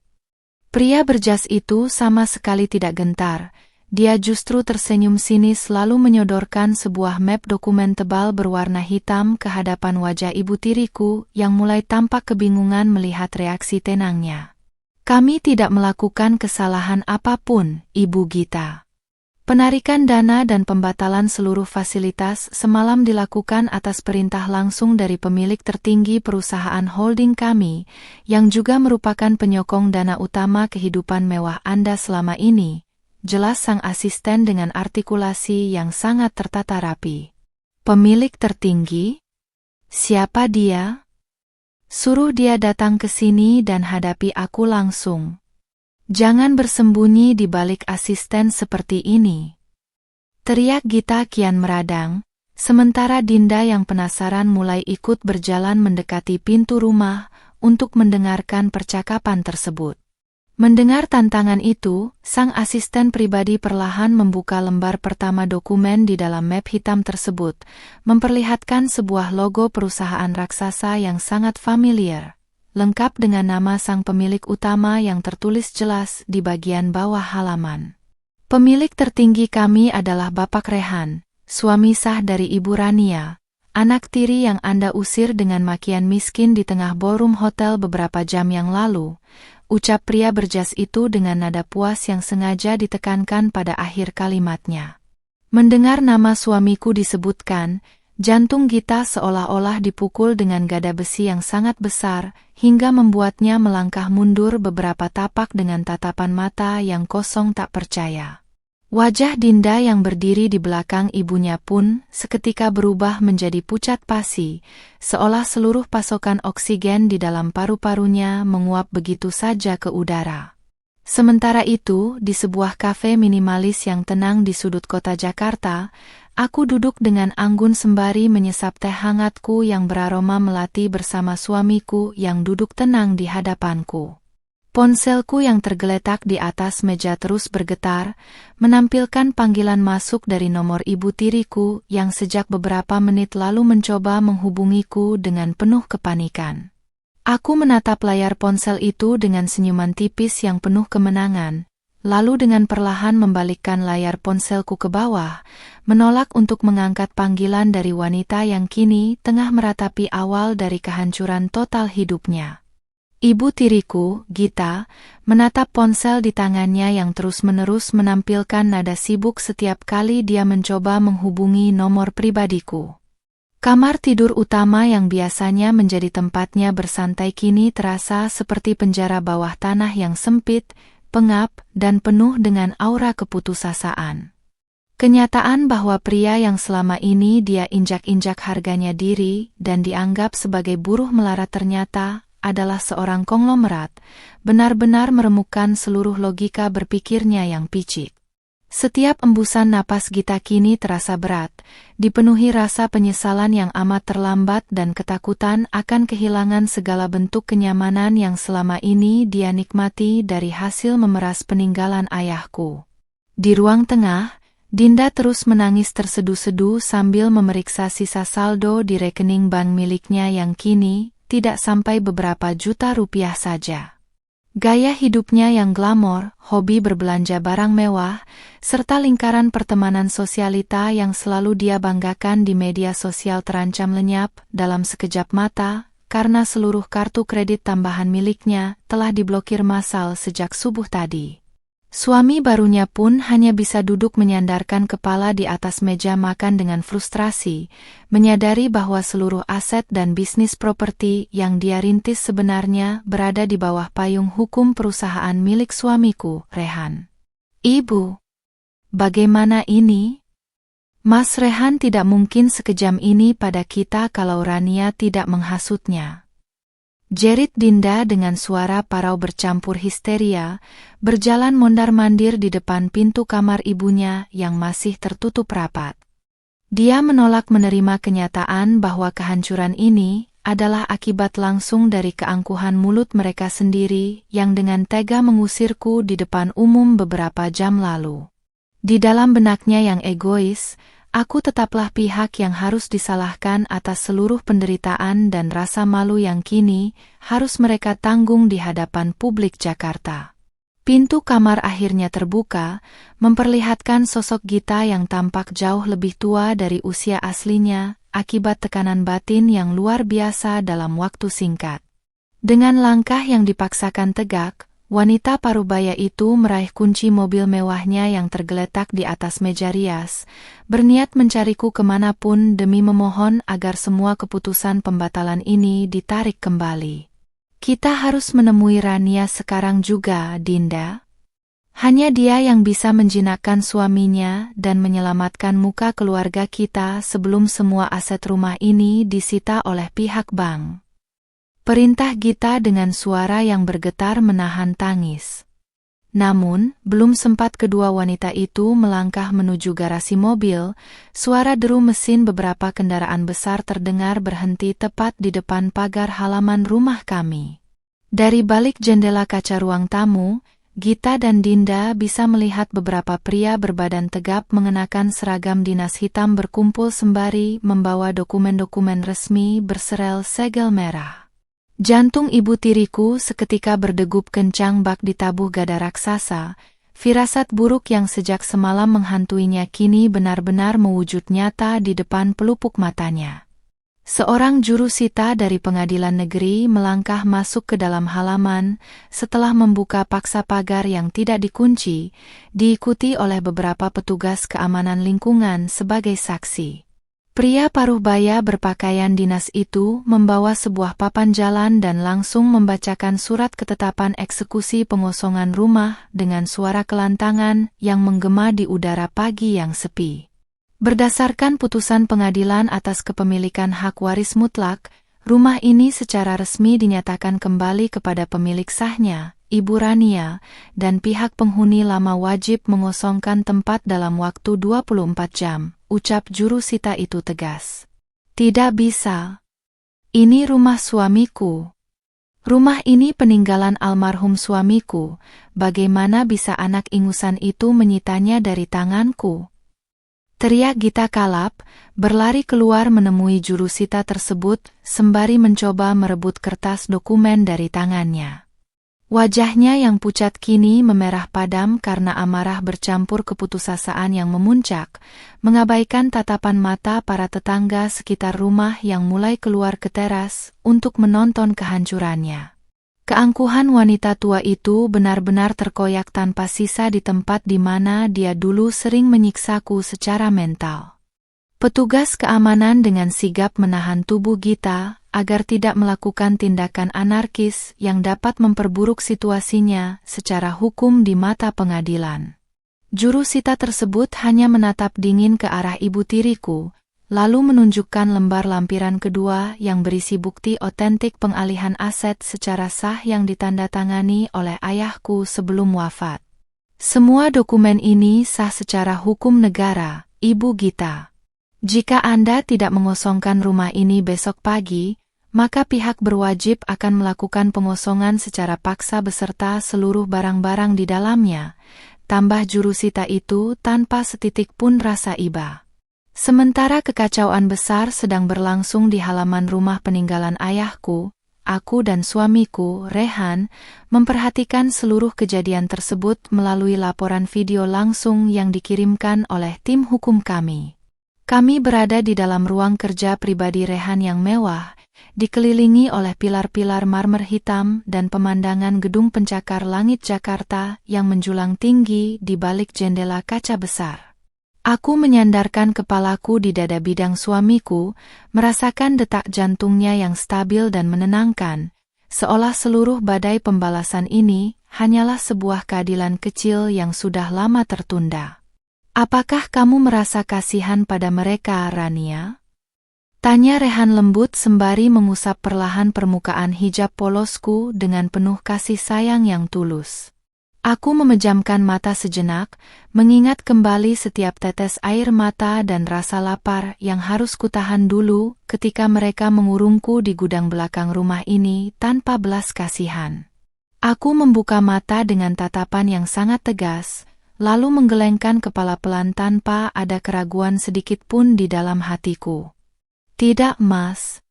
Pria berjas itu sama sekali tidak gentar. Dia justru tersenyum sinis lalu menyodorkan sebuah map dokumen tebal berwarna hitam ke hadapan wajah ibu tiriku yang mulai tampak kebingungan melihat reaksi tenangnya. Kami tidak melakukan kesalahan apapun, Ibu Gita. Penarikan dana dan pembatalan seluruh fasilitas semalam dilakukan atas perintah langsung dari pemilik tertinggi perusahaan holding kami, yang juga merupakan penyokong dana utama kehidupan mewah Anda selama ini. Jelas sang asisten dengan artikulasi yang sangat tertata rapi. Pemilik tertinggi? Siapa dia? Suruh dia datang ke sini dan hadapi aku langsung. Jangan bersembunyi di balik asisten seperti ini. Teriak Gita kian meradang, sementara Dinda yang penasaran mulai ikut berjalan mendekati pintu rumah untuk mendengarkan percakapan tersebut. Mendengar tantangan itu, sang asisten pribadi perlahan membuka lembar pertama dokumen di dalam map hitam tersebut, memperlihatkan sebuah logo perusahaan raksasa yang sangat familiar, lengkap dengan nama sang pemilik utama yang tertulis jelas di bagian bawah halaman. Pemilik tertinggi kami adalah Bapak Rehan, suami sah dari Ibu Rania, anak tiri yang Anda usir dengan makian miskin di tengah ballroom hotel beberapa jam yang lalu, ucap pria berjas itu dengan nada puas yang sengaja ditekankan pada akhir kalimatnya. Mendengar nama suamiku disebutkan, jantung Gita seolah-olah dipukul dengan gada besi yang sangat besar, hingga membuatnya melangkah mundur beberapa tapak dengan tatapan mata yang kosong tak percaya. Wajah Dinda yang berdiri di belakang ibunya pun seketika berubah menjadi pucat pasi, seolah seluruh pasokan oksigen di dalam paru-parunya menguap begitu saja ke udara. Sementara itu, di sebuah kafe minimalis yang tenang di sudut kota Jakarta, aku duduk dengan anggun sembari menyesap teh hangatku yang beraroma melati bersama suamiku yang duduk tenang di hadapanku. Ponselku yang tergeletak di atas meja terus bergetar, menampilkan panggilan masuk dari nomor ibu tiriku yang sejak beberapa menit lalu mencoba menghubungiku dengan penuh kepanikan. Aku menatap layar ponsel itu dengan senyuman tipis yang penuh kemenangan, lalu dengan perlahan membalikkan layar ponselku ke bawah, menolak untuk mengangkat panggilan dari wanita yang kini tengah meratapi awal dari kehancuran total hidupnya. Ibu tiriku, Gita, menatap ponsel di tangannya yang terus-menerus menampilkan nada sibuk setiap kali dia mencoba menghubungi nomor pribadiku. Kamar tidur utama yang biasanya menjadi tempatnya bersantai kini terasa seperti penjara bawah tanah yang sempit, pengap, dan penuh dengan aura keputusasaan. Kenyataan bahwa pria yang selama ini dia injak-injak harganya diri dan dianggap sebagai buruh melarat ternyata adalah seorang konglomerat, benar-benar meremukkan seluruh logika berpikirnya yang picik. Setiap embusan napas Gita kini terasa berat, dipenuhi rasa penyesalan yang amat terlambat dan ketakutan akan kehilangan segala bentuk kenyamanan yang selama ini dia nikmati dari hasil memeras peninggalan ayahku. Di ruang tengah, Dinda terus menangis terseduh-seduh sambil memeriksa sisa saldo di rekening bank miliknya yang kini tidak sampai beberapa juta rupiah saja. Gaya hidupnya yang glamor, hobi berbelanja barang mewah, serta lingkaran pertemanan sosialita yang selalu dia banggakan di media sosial terancam lenyap dalam sekejap mata karena seluruh kartu kredit tambahan miliknya telah diblokir massal sejak subuh tadi. Suami barunya pun hanya bisa duduk menyandarkan kepala di atas meja makan dengan frustrasi, menyadari bahwa seluruh aset dan bisnis properti yang dia rintis sebenarnya berada di bawah payung hukum perusahaan milik suamiku, Rehan. Ibu, bagaimana ini? Mas Rehan tidak mungkin sekejam ini pada kita kalau Rania tidak menghasutnya. Jerit Dinda dengan suara parau bercampur histeria, berjalan mondar-mandir di depan pintu kamar ibunya yang masih tertutup rapat. Dia menolak menerima kenyataan bahwa kehancuran ini adalah akibat langsung dari keangkuhan mulut mereka sendiri yang dengan tega mengusirku di depan umum beberapa jam lalu. Di dalam benaknya yang egois, aku tetaplah pihak yang harus disalahkan atas seluruh penderitaan dan rasa malu yang kini harus mereka tanggung di hadapan publik Jakarta. Pintu kamar akhirnya terbuka, memperlihatkan sosok Gita yang tampak jauh lebih tua dari usia aslinya akibat tekanan batin yang luar biasa dalam waktu singkat. Dengan langkah yang dipaksakan tegak, wanita parubaya itu meraih kunci mobil mewahnya yang tergeletak di atas meja rias, berniat mencariku kemanapun demi memohon agar semua keputusan pembatalan ini ditarik kembali. Kita harus menemui Rania sekarang juga, Dinda. Hanya dia yang bisa menjinakkan suaminya dan menyelamatkan muka keluarga kita sebelum semua aset rumah ini disita oleh pihak bank. Perintah Gita dengan suara yang bergetar menahan tangis. Namun, belum sempat kedua wanita itu melangkah menuju garasi mobil, suara deru mesin beberapa kendaraan besar terdengar berhenti tepat di depan pagar halaman rumah kami. Dari balik jendela kaca ruang tamu, Gita dan Dinda bisa melihat beberapa pria berbadan tegap mengenakan seragam dinas hitam berkumpul sembari membawa dokumen-dokumen resmi berserel segel merah. Jantung ibu tiriku seketika berdegup kencang bak ditabuh gada raksasa, firasat buruk yang sejak semalam menghantuinya kini benar-benar mewujud nyata di depan pelupuk matanya. Seorang jurusita dari pengadilan negeri melangkah masuk ke dalam halaman setelah membuka paksa pagar yang tidak dikunci, diikuti oleh beberapa petugas keamanan lingkungan sebagai saksi. Pria paruhbaya berpakaian dinas itu membawa sebuah papan jalan dan langsung membacakan surat ketetapan eksekusi pengosongan rumah dengan suara kelantangan yang menggema di udara pagi yang sepi. Berdasarkan putusan pengadilan atas kepemilikan hak waris mutlak, rumah ini secara resmi dinyatakan kembali kepada pemilik sahnya, Ibu Rania, dan pihak penghuni lama wajib mengosongkan tempat dalam waktu 24 jam. Ucap jurusita itu tegas. Tidak bisa. Ini rumah suamiku. Rumah ini peninggalan almarhum suamiku. Bagaimana bisa anak ingusan itu menyitanya dari tanganku? Teriak Gita kalap, berlari keluar menemui jurusita tersebut sembari mencoba merebut kertas dokumen dari tangannya. Wajahnya yang pucat kini memerah padam karena amarah bercampur keputusasaan yang memuncak, mengabaikan tatapan mata para tetangga sekitar rumah yang mulai keluar ke teras untuk menonton kehancurannya. Keangkuhan wanita tua itu benar-benar terkoyak tanpa sisa di tempat di mana dia dulu sering menyiksaku secara mental. Petugas keamanan dengan sigap menahan tubuh Gita agar tidak melakukan tindakan anarkis yang dapat memperburuk situasinya secara hukum di mata pengadilan. Jurusita tersebut hanya menatap dingin ke arah ibu tiriku, lalu menunjukkan lembar lampiran kedua yang berisi bukti otentik pengalihan aset secara sah yang ditandatangani oleh ayahku sebelum wafat. Semua dokumen ini sah secara hukum negara, Ibu Gita. Jika Anda tidak mengosongkan rumah ini besok pagi, maka pihak berwajib akan melakukan pengosongan secara paksa beserta seluruh barang-barang di dalamnya, tambah jurusita itu tanpa setitik pun rasa iba. Sementara kekacauan besar sedang berlangsung di halaman rumah peninggalan ayahku, aku dan suamiku, Rehan, memperhatikan seluruh kejadian tersebut melalui laporan video langsung yang dikirimkan oleh tim hukum kami. Kami berada di dalam ruang kerja pribadi Rehan yang mewah, dikelilingi oleh pilar-pilar marmer hitam dan pemandangan gedung pencakar langit Jakarta yang menjulang tinggi di balik jendela kaca besar. Aku menyandarkan kepalaku di dada bidang suamiku, merasakan detak jantungnya yang stabil dan menenangkan, seolah seluruh badai pembalasan ini hanyalah sebuah keadilan kecil yang sudah lama tertunda. Apakah kamu merasa kasihan pada mereka, Rania? Tanya Rehan lembut sembari mengusap perlahan permukaan hijab polosku dengan penuh kasih sayang yang tulus. Aku memejamkan mata sejenak, mengingat kembali setiap tetes air mata dan rasa lapar yang harus kutahan dulu ketika mereka mengurungku di gudang belakang rumah ini tanpa belas kasihan. Aku membuka mata dengan tatapan yang sangat tegas, lalu menggelengkan kepala pelan tanpa ada keraguan sedikit pun di dalam hatiku. Tidak, Mas.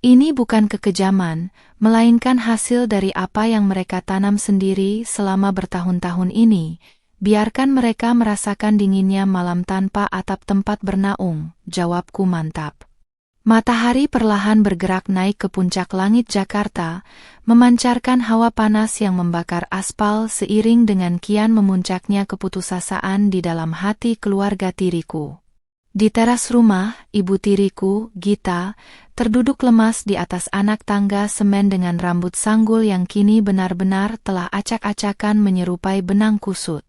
Ini bukan kekejaman, melainkan hasil dari apa yang mereka tanam sendiri selama bertahun-tahun ini. Biarkan mereka merasakan dinginnya malam tanpa atap tempat bernaung, jawabku mantap. Matahari perlahan bergerak naik ke puncak langit Jakarta, memancarkan hawa panas yang membakar aspal seiring dengan kian memuncaknya keputusasaan di dalam hati keluarga tiriku. Di teras rumah, ibu tiriku, Gita, terduduk lemas di atas anak tangga semen dengan rambut sanggul yang kini benar-benar telah acak-acakan menyerupai benang kusut.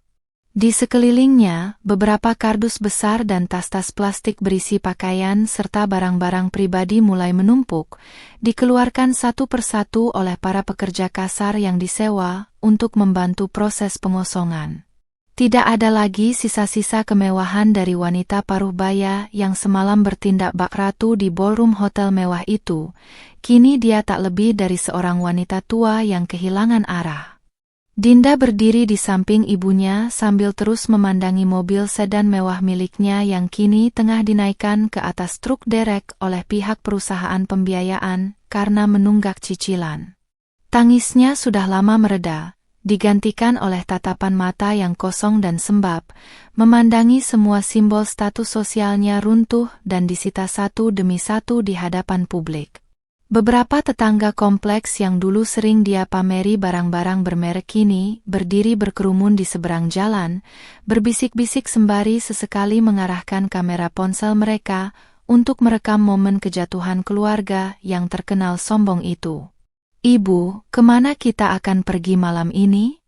Di sekelilingnya, beberapa kardus besar dan tas-tas plastik berisi pakaian serta barang-barang pribadi mulai menumpuk, dikeluarkan satu persatu oleh para pekerja kasar yang disewa untuk membantu proses pengosongan. Tidak ada lagi sisa-sisa kemewahan dari wanita paruh baya yang semalam bertindak bak ratu di ballroom hotel mewah itu. Kini dia tak lebih dari seorang wanita tua yang kehilangan arah. Dinda berdiri di samping ibunya sambil terus memandangi mobil sedan mewah miliknya yang kini tengah dinaikkan ke atas truk derek oleh pihak perusahaan pembiayaan karena menunggak cicilan. Tangisnya sudah lama mereda, digantikan oleh tatapan mata yang kosong dan sembab, memandangi semua simbol status sosialnya runtuh dan disita satu demi satu di hadapan publik. Beberapa tetangga kompleks yang dulu sering dia pameri barang-barang bermerek kini berdiri berkerumun di seberang jalan, berbisik-bisik sembari sesekali mengarahkan kamera ponsel mereka untuk merekam momen kejatuhan keluarga yang terkenal sombong itu. Ibu, kemana kita akan pergi malam ini?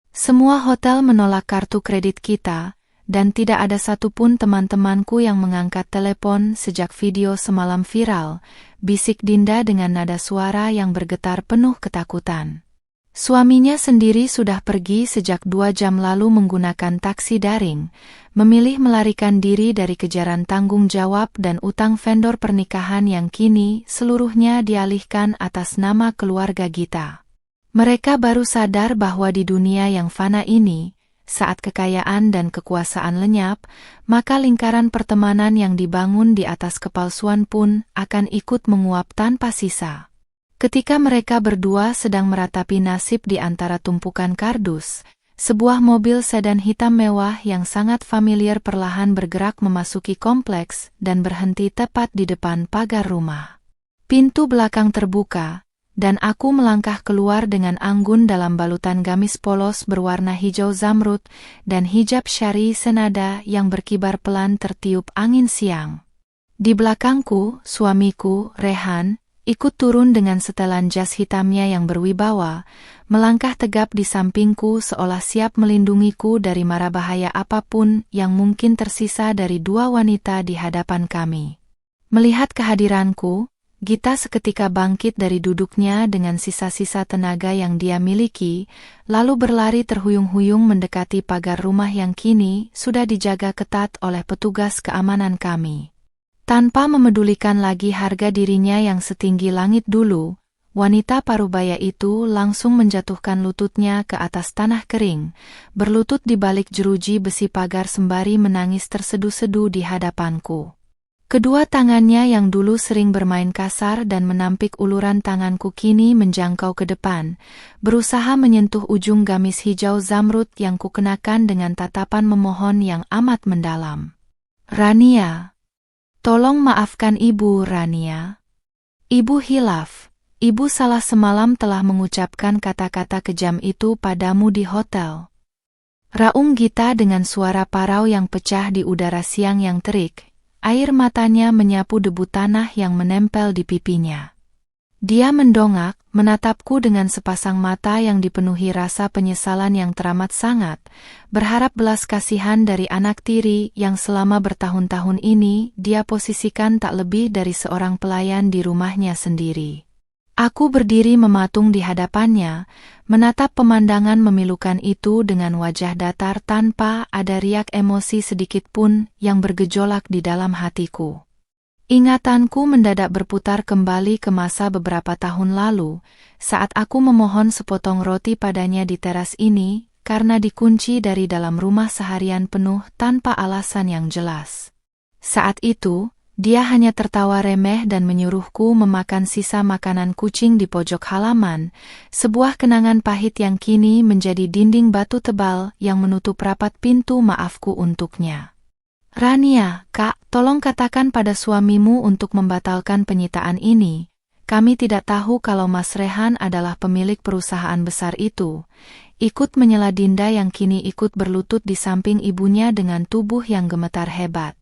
Semua hotel menolak kartu kredit kita, dan tidak ada satupun teman-temanku yang mengangkat telepon sejak video semalam viral, bisik Dinda dengan nada suara yang bergetar penuh ketakutan. Suaminya sendiri sudah pergi sejak 2 jam lalu menggunakan taksi daring, memilih melarikan diri dari kejaran tanggung jawab dan utang vendor pernikahan yang kini seluruhnya dialihkan atas nama keluarga Gita. Mereka baru sadar bahwa di dunia yang fana ini, saat kekayaan dan kekuasaan lenyap, maka lingkaran pertemanan yang dibangun di atas kepalsuan pun akan ikut menguap tanpa sisa. Ketika mereka berdua sedang meratapi nasib di antara tumpukan kardus, sebuah mobil sedan hitam mewah yang sangat familiar perlahan bergerak memasuki kompleks dan berhenti tepat di depan pagar rumah. Pintu belakang terbuka, dan aku melangkah keluar dengan anggun dalam balutan gamis polos berwarna hijau zamrud dan hijab syari senada yang berkibar pelan tertiup angin siang. Di belakangku, suamiku, Rehan, ikut turun dengan setelan jas hitamnya yang berwibawa, melangkah tegap di sampingku seolah siap melindungiku dari mara bahaya apapun yang mungkin tersisa dari 2 wanita di hadapan kami. Melihat kehadiranku, Gita seketika bangkit dari duduknya dengan sisa-sisa tenaga yang dia miliki, lalu berlari terhuyung-huyung mendekati pagar rumah yang kini sudah dijaga ketat oleh petugas keamanan kami. Tanpa memedulikan lagi harga dirinya yang setinggi langit dulu, wanita parubaya itu langsung menjatuhkan lututnya ke atas tanah kering, berlutut di balik jeruji besi pagar sembari menangis terseduh-seduh di hadapanku. Kedua tangannya yang dulu sering bermain kasar dan menampik uluran tanganku kini menjangkau ke depan, berusaha menyentuh ujung gamis hijau zamrud yang kukenakan dengan tatapan memohon yang amat mendalam. Rania, tolong maafkan Ibu, Rania. Ibu hilaf. Ibu salah semalam telah mengucapkan kata-kata kejam itu padamu di hotel. Raung Gita dengan suara parau yang pecah di udara siang yang terik. Air matanya menyapu debu tanah yang menempel di pipinya. Dia mendongak, menatapku dengan sepasang mata yang dipenuhi rasa penyesalan yang teramat sangat, berharap belas kasihan dari anak tiri yang selama bertahun-tahun ini dia posisikan tak lebih dari seorang pelayan di rumahnya sendiri. Aku berdiri mematung di hadapannya, menatap pemandangan memilukan itu dengan wajah datar tanpa ada riak emosi sedikit pun yang bergejolak di dalam hatiku. Ingatanku mendadak berputar kembali ke masa beberapa tahun lalu, saat aku memohon sepotong roti padanya di teras ini, karena dikunci dari dalam rumah seharian penuh tanpa alasan yang jelas. Saat itu, dia hanya tertawa remeh dan menyuruhku memakan sisa makanan kucing di pojok halaman, sebuah kenangan pahit yang kini menjadi dinding batu tebal yang menutup rapat pintu maafku untuknya. Rania, Kak, tolong katakan pada suamimu untuk membatalkan penyitaan ini. Kami tidak tahu kalau Mas Rehan adalah pemilik perusahaan besar itu. Ikut menyela Dinda yang kini ikut berlutut di samping ibunya dengan tubuh yang gemetar hebat.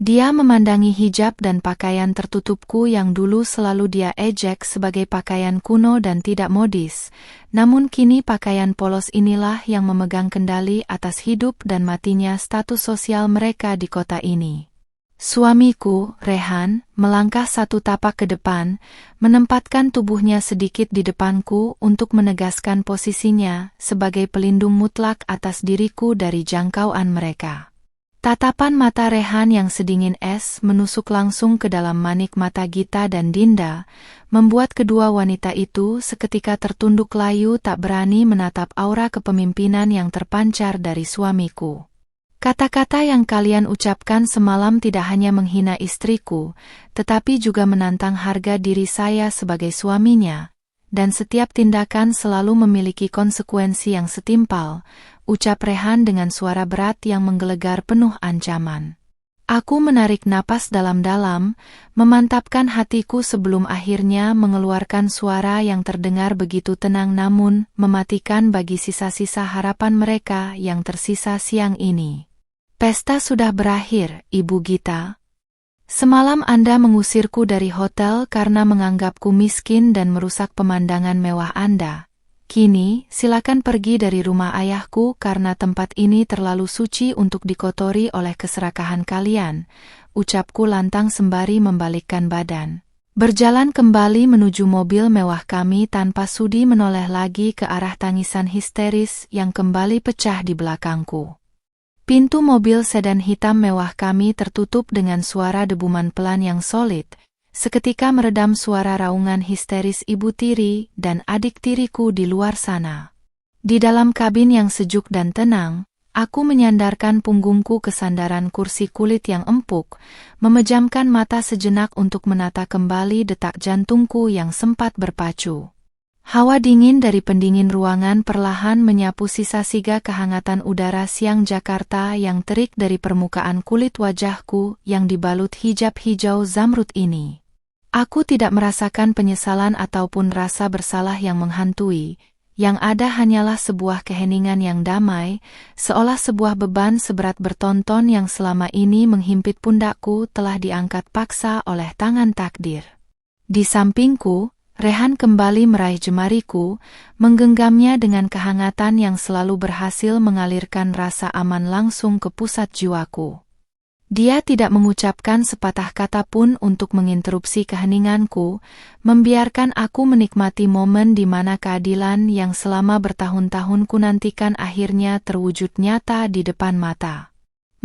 Dia memandangi hijab dan pakaian tertutupku yang dulu selalu dia ejek sebagai pakaian kuno dan tidak modis, namun kini pakaian polos inilah yang memegang kendali atas hidup dan matinya status sosial mereka di kota ini. Suamiku, Rehan, melangkah satu tapak ke depan, menempatkan tubuhnya sedikit di depanku untuk menegaskan posisinya sebagai pelindung mutlak atas diriku dari jangkauan mereka. Tatapan mata Rehan yang sedingin es menusuk langsung ke dalam manik mata Gita dan Dinda, membuat kedua wanita itu seketika tertunduk layu tak berani menatap aura kepemimpinan yang terpancar dari suamiku. Kata-kata yang kalian ucapkan semalam tidak hanya menghina istriku, tetapi juga menantang harga diri saya sebagai suaminya, dan setiap tindakan selalu memiliki konsekuensi yang setimpal, ucap Rehan dengan suara berat yang menggelegar penuh ancaman. Aku menarik napas dalam-dalam, memantapkan hatiku sebelum akhirnya mengeluarkan suara yang terdengar begitu tenang namun mematikan bagi sisa-sisa harapan mereka yang tersisa siang ini. Pesta sudah berakhir, Ibu Gita. Semalam Anda mengusirku dari hotel karena menganggapku miskin dan merusak pemandangan mewah Anda. Kini, silakan pergi dari rumah ayahku karena tempat ini terlalu suci untuk dikotori oleh keserakahan kalian, ucapku lantang sembari membalikkan badan. Berjalan kembali menuju mobil mewah kami tanpa sudi menoleh lagi ke arah tangisan histeris yang kembali pecah di belakangku. Pintu mobil sedan hitam mewah kami tertutup dengan suara debuman pelan yang solid, seketika meredam suara raungan histeris ibu tiri dan adik tiriku di luar sana. Di dalam kabin yang sejuk dan tenang, aku menyandarkan punggungku ke sandaran kursi kulit yang empuk, memejamkan mata sejenak untuk menata kembali detak jantungku yang sempat berpacu. Hawa dingin dari pendingin ruangan perlahan menyapu sisa-siga kehangatan udara siang Jakarta yang terik dari permukaan kulit wajahku yang dibalut hijab hijau zamrud ini. Aku tidak merasakan penyesalan ataupun rasa bersalah yang menghantui, yang ada hanyalah sebuah keheningan yang damai, seolah sebuah beban seberat bertonton yang selama ini menghimpit pundakku telah diangkat paksa oleh tangan takdir. Di sampingku, Rehan kembali meraih jemariku, menggenggamnya dengan kehangatan yang selalu berhasil mengalirkan rasa aman langsung ke pusat jiwaku. Dia tidak mengucapkan sepatah kata pun untuk menginterupsi keheninganku, membiarkan aku menikmati momen di mana keadilan yang selama bertahun-tahun kunantikan akhirnya terwujud nyata di depan mata.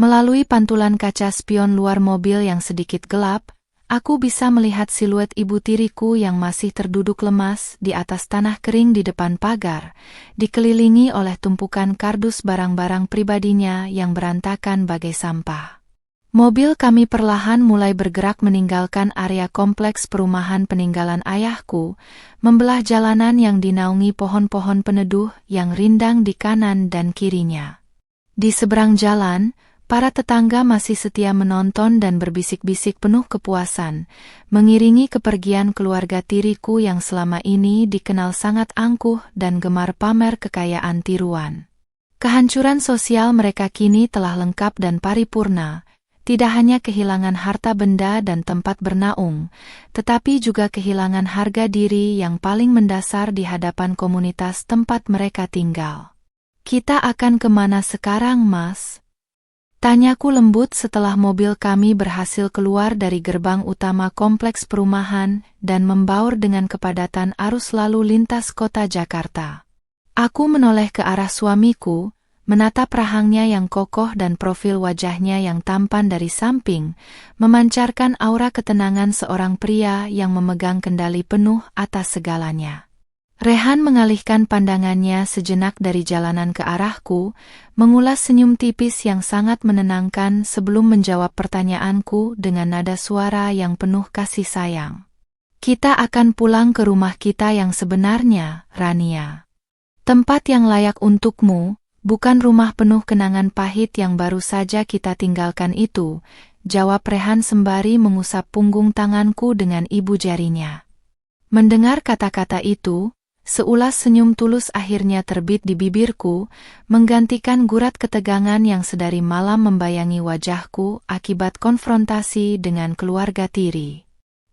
Melalui pantulan kaca spion luar mobil yang sedikit gelap, aku bisa melihat siluet ibu tiriku yang masih terduduk lemas di atas tanah kering di depan pagar, dikelilingi oleh tumpukan kardus barang-barang pribadinya yang berantakan bagai sampah. Mobil kami perlahan mulai bergerak meninggalkan area kompleks perumahan peninggalan ayahku, membelah jalanan yang dinaungi pohon-pohon peneduh yang rindang di kanan dan kirinya. Di seberang jalan, para tetangga masih setia menonton dan berbisik-bisik penuh kepuasan, mengiringi kepergian keluarga tiriku yang selama ini dikenal sangat angkuh dan gemar pamer kekayaan tiruan. Kehancuran sosial mereka kini telah lengkap dan paripurna. Tidak hanya kehilangan harta benda dan tempat bernaung, tetapi juga kehilangan harga diri yang paling mendasar di hadapan komunitas tempat mereka tinggal. "Kita akan kemana sekarang, Mas?" tanyaku lembut setelah mobil kami berhasil keluar dari gerbang utama kompleks perumahan dan membaur dengan kepadatan arus lalu lintas kota Jakarta. Aku menoleh ke arah suamiku, menatap rahangnya yang kokoh dan profil wajahnya yang tampan dari samping, memancarkan aura ketenangan seorang pria yang memegang kendali penuh atas segalanya. Rehan mengalihkan pandangannya sejenak dari jalanan ke arahku, mengulas senyum tipis yang sangat menenangkan sebelum menjawab pertanyaanku dengan nada suara yang penuh kasih sayang. "Kita akan pulang ke rumah kita yang sebenarnya, Rania. Tempat yang layak untukmu, bukan rumah penuh kenangan pahit yang baru saja kita tinggalkan itu," jawab Rehan sembari mengusap punggung tanganku dengan ibu jarinya. Mendengar kata-kata itu, seulas senyum tulus akhirnya terbit di bibirku, menggantikan gurat ketegangan yang sedari malam membayangi wajahku akibat konfrontasi dengan keluarga tiri.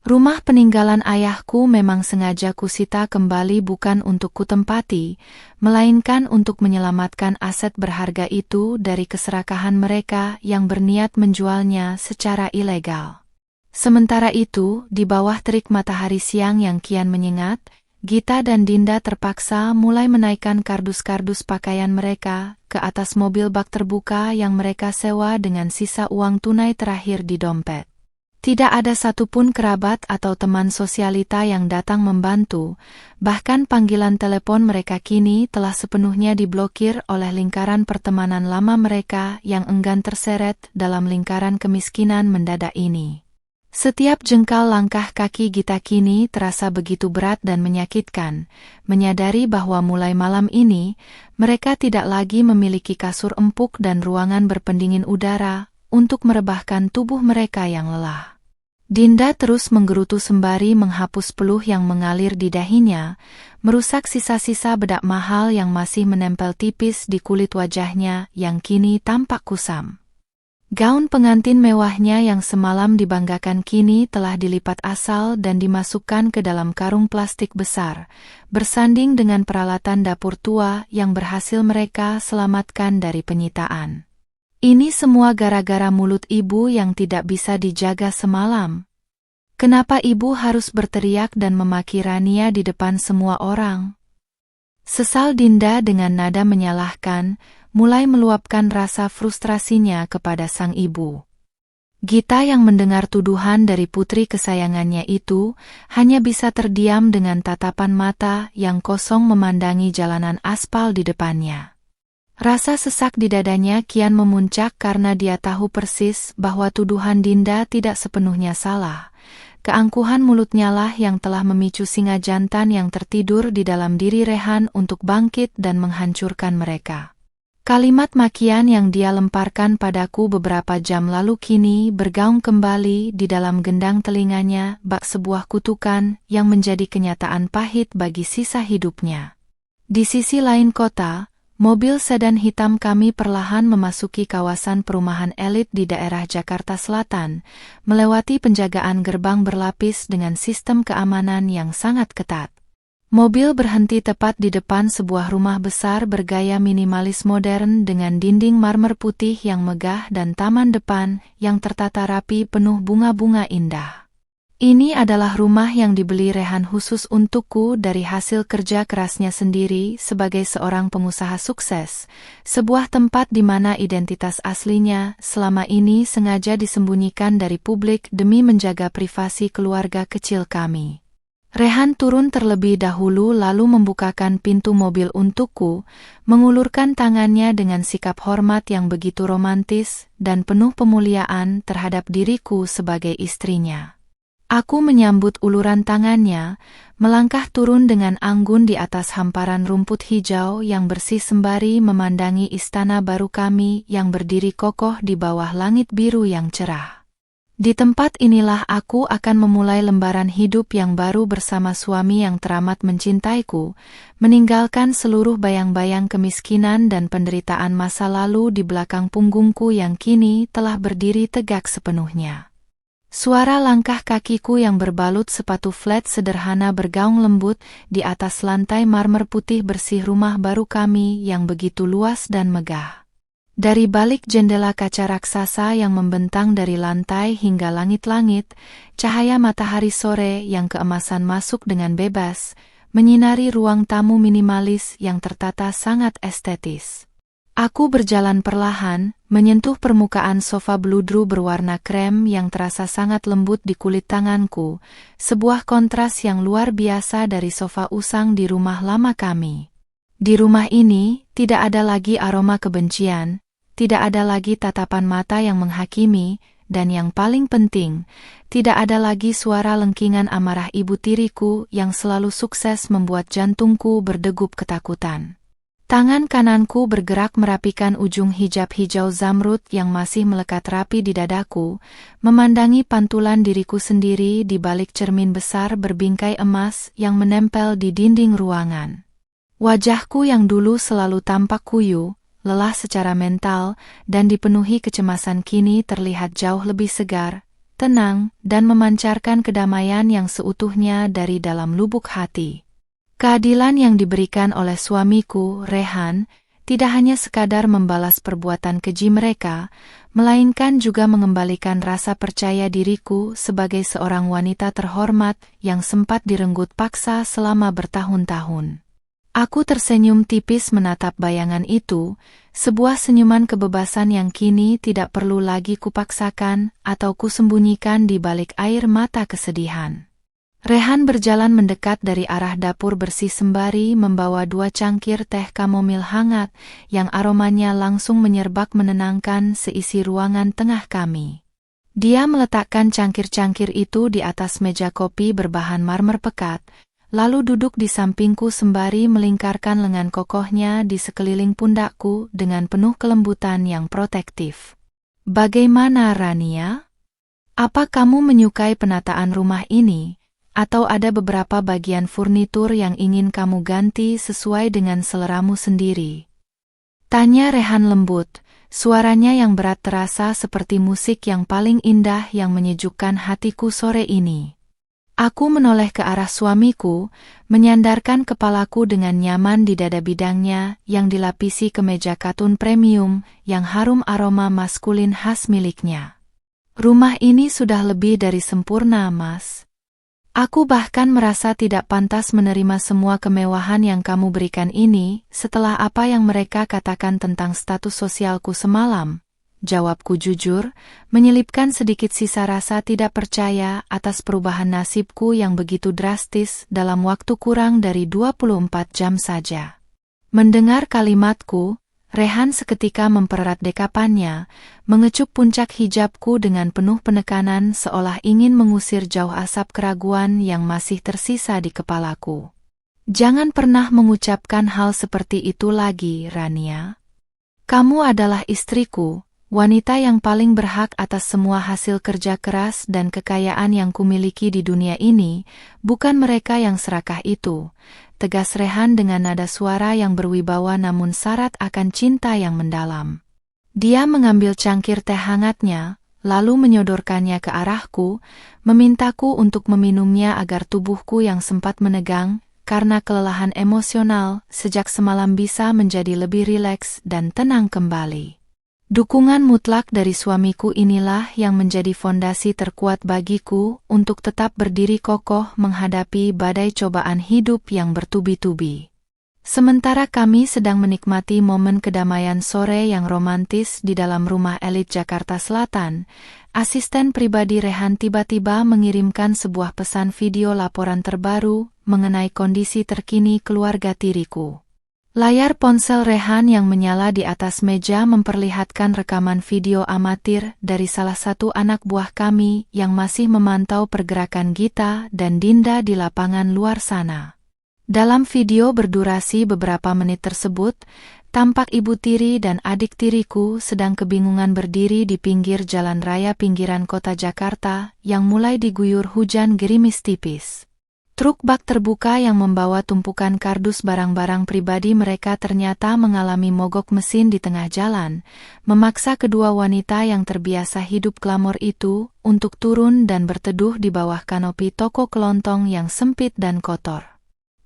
Rumah peninggalan ayahku memang sengaja kusita kembali bukan untuk kutempati, melainkan untuk menyelamatkan aset berharga itu dari keserakahan mereka yang berniat menjualnya secara ilegal. Sementara itu, di bawah terik matahari siang yang kian menyengat, Gita dan Dinda terpaksa mulai menaikkan kardus-kardus pakaian mereka ke atas mobil bak terbuka yang mereka sewa dengan sisa uang tunai terakhir di dompet. Tidak ada satupun kerabat atau teman sosialita yang datang membantu, bahkan panggilan telepon mereka kini telah sepenuhnya diblokir oleh lingkaran pertemanan lama mereka yang enggan terseret dalam lingkaran kemiskinan mendadak ini. Setiap jengkal langkah kaki Gita kini terasa begitu berat dan menyakitkan, menyadari bahwa mulai malam ini, mereka tidak lagi memiliki kasur empuk dan ruangan berpendingin udara untuk merebahkan tubuh mereka yang lelah. Dinda terus menggerutu sembari menghapus peluh yang mengalir di dahinya, merusak sisa-sisa bedak mahal yang masih menempel tipis di kulit wajahnya yang kini tampak kusam. Gaun pengantin mewahnya yang semalam dibanggakan kini telah dilipat asal dan dimasukkan ke dalam karung plastik besar, bersanding dengan peralatan dapur tua yang berhasil mereka selamatkan dari penyitaan. Ini semua gara-gara mulut ibu yang tidak bisa dijaga semalam. Kenapa ibu harus berteriak dan memaki Rania di depan semua orang? Sesal Dinda dengan nada menyalahkan, mulai meluapkan rasa frustrasinya kepada sang ibu. Gita yang mendengar tuduhan dari putri kesayangannya itu, hanya bisa terdiam dengan tatapan mata yang kosong memandangi jalanan aspal di depannya. Rasa sesak di dadanya kian memuncak karena dia tahu persis bahwa tuduhan Dinda tidak sepenuhnya salah. Keangkuhan mulutnya lah yang telah memicu singa jantan yang tertidur di dalam diri Rehan untuk bangkit dan menghancurkan mereka. Kalimat makian yang dia lemparkan padaku beberapa jam lalu kini bergaung kembali di dalam gendang telinganya bak sebuah kutukan yang menjadi kenyataan pahit bagi sisa hidupnya. Di sisi lain kota, mobil sedan hitam kami perlahan memasuki kawasan perumahan elit di daerah Jakarta Selatan, melewati penjagaan gerbang berlapis dengan sistem keamanan yang sangat ketat. Mobil berhenti tepat di depan sebuah rumah besar bergaya minimalis modern dengan dinding marmer putih yang megah dan taman depan yang tertata rapi penuh bunga-bunga indah. Ini adalah rumah yang dibeli Rehan khusus untukku dari hasil kerja kerasnya sendiri sebagai seorang pengusaha sukses, sebuah tempat di mana identitas aslinya selama ini sengaja disembunyikan dari publik demi menjaga privasi keluarga kecil kami. Rehan turun terlebih dahulu lalu membukakan pintu mobil untukku, mengulurkan tangannya dengan sikap hormat yang begitu romantis dan penuh pemuliaan terhadap diriku sebagai istrinya. Aku menyambut uluran tangannya, melangkah turun dengan anggun di atas hamparan rumput hijau yang bersih sembari memandangi istana baru kami yang berdiri kokoh di bawah langit biru yang cerah. Di tempat inilah aku akan memulai lembaran hidup yang baru bersama suami yang teramat mencintaiku, meninggalkan seluruh bayang-bayang kemiskinan dan penderitaan masa lalu di belakang punggungku yang kini telah berdiri tegak sepenuhnya. Suara langkah kakiku yang berbalut sepatu flat sederhana bergaung lembut di atas lantai marmer putih bersih rumah baru kami yang begitu luas dan megah. Dari balik jendela kaca raksasa yang membentang dari lantai hingga langit-langit, cahaya matahari sore yang keemasan masuk dengan bebas, menyinari ruang tamu minimalis yang tertata sangat estetis. Aku berjalan perlahan, menyentuh permukaan sofa bludru berwarna krem yang terasa sangat lembut di kulit tanganku, sebuah kontras yang luar biasa dari sofa usang di rumah lama kami. Di rumah ini, tidak ada lagi aroma kebencian, tidak ada lagi tatapan mata yang menghakimi, dan yang paling penting, tidak ada lagi suara lengkingan amarah ibu tiriku yang selalu sukses membuat jantungku berdegup ketakutan. Tangan kananku bergerak merapikan ujung hijab hijau zamrud yang masih melekat rapi di dadaku, memandangi pantulan diriku sendiri di balik cermin besar berbingkai emas yang menempel di dinding ruangan. Wajahku yang dulu selalu tampak kuyu, lelah secara mental, dan dipenuhi kecemasan kini terlihat jauh lebih segar, tenang, dan memancarkan kedamaian yang seutuhnya dari dalam lubuk hati. Keadilan yang diberikan oleh suamiku, Rehan, tidak hanya sekadar membalas perbuatan keji mereka, melainkan juga mengembalikan rasa percaya diriku sebagai seorang wanita terhormat yang sempat direnggut paksa selama bertahun-tahun. Aku tersenyum tipis menatap bayangan itu, sebuah senyuman kebebasan yang kini tidak perlu lagi kupaksakan atau kusembunyikan di balik air mata kesedihan. Rehan berjalan mendekat dari arah dapur bersih sembari membawa 2 cangkir teh kamomil hangat yang aromanya langsung menyerbak menenangkan seisi ruangan tengah kami. Dia meletakkan cangkir-cangkir itu di atas meja kopi berbahan marmer pekat, lalu duduk di sampingku sembari melingkarkan lengan kokohnya di sekeliling pundakku dengan penuh kelembutan yang protektif. "Bagaimana, Rania? Apa kamu menyukai penataan rumah ini? Atau ada beberapa bagian furnitur yang ingin kamu ganti sesuai dengan seleramu sendiri?" Tanya Rehan lembut, suaranya yang berat terasa seperti musik yang paling indah yang menyejukkan hatiku sore ini. Aku menoleh ke arah suamiku, menyandarkan kepalaku dengan nyaman di dada bidangnya yang dilapisi kemeja katun premium yang harum aroma maskulin khas miliknya. "Rumah ini sudah lebih dari sempurna, Mas. Aku bahkan merasa tidak pantas menerima semua kemewahan yang kamu berikan ini setelah apa yang mereka katakan tentang status sosialku semalam," jawabku jujur, menyelipkan sedikit sisa rasa tidak percaya atas perubahan nasibku yang begitu drastis dalam waktu kurang dari 24 jam saja. Mendengar kalimatku, Rehan seketika mempererat dekapannya, mengecup puncak hijabku dengan penuh penekanan seolah ingin mengusir jauh asap keraguan yang masih tersisa di kepalaku. "Jangan pernah mengucapkan hal seperti itu lagi, Rania. Kamu adalah istriku, wanita yang paling berhak atas semua hasil kerja keras dan kekayaan yang kumiliki di dunia ini, bukan mereka yang serakah itu," tegas Rehan dengan nada suara yang berwibawa namun syarat akan cinta yang mendalam. Dia mengambil cangkir teh hangatnya, lalu menyodorkannya ke arahku, memintaku untuk meminumnya agar tubuhku yang sempat menegang karena kelelahan emosional sejak semalam bisa menjadi lebih rileks dan tenang kembali. Dukungan mutlak dari suamiku inilah yang menjadi fondasi terkuat bagiku untuk tetap berdiri kokoh menghadapi badai cobaan hidup yang bertubi-tubi. Sementara kami sedang menikmati momen kedamaian sore yang romantis di dalam rumah elit Jakarta Selatan, asisten pribadi Rehan tiba-tiba mengirimkan sebuah pesan video laporan terbaru mengenai kondisi terkini keluarga tiriku. Layar ponsel Rehan yang menyala di atas meja memperlihatkan rekaman video amatir dari salah satu anak buah kami yang masih memantau pergerakan Gita dan Dinda di lapangan luar sana. Dalam video berdurasi beberapa menit tersebut, tampak ibu tiri dan adik tiriku sedang kebingungan berdiri di pinggir jalan raya pinggiran kota Jakarta yang mulai diguyur hujan gerimis tipis. Truk bak terbuka yang membawa tumpukan kardus barang-barang pribadi mereka ternyata mengalami mogok mesin di tengah jalan, memaksa kedua wanita yang terbiasa hidup glamor itu untuk turun dan berteduh di bawah kanopi toko kelontong yang sempit dan kotor.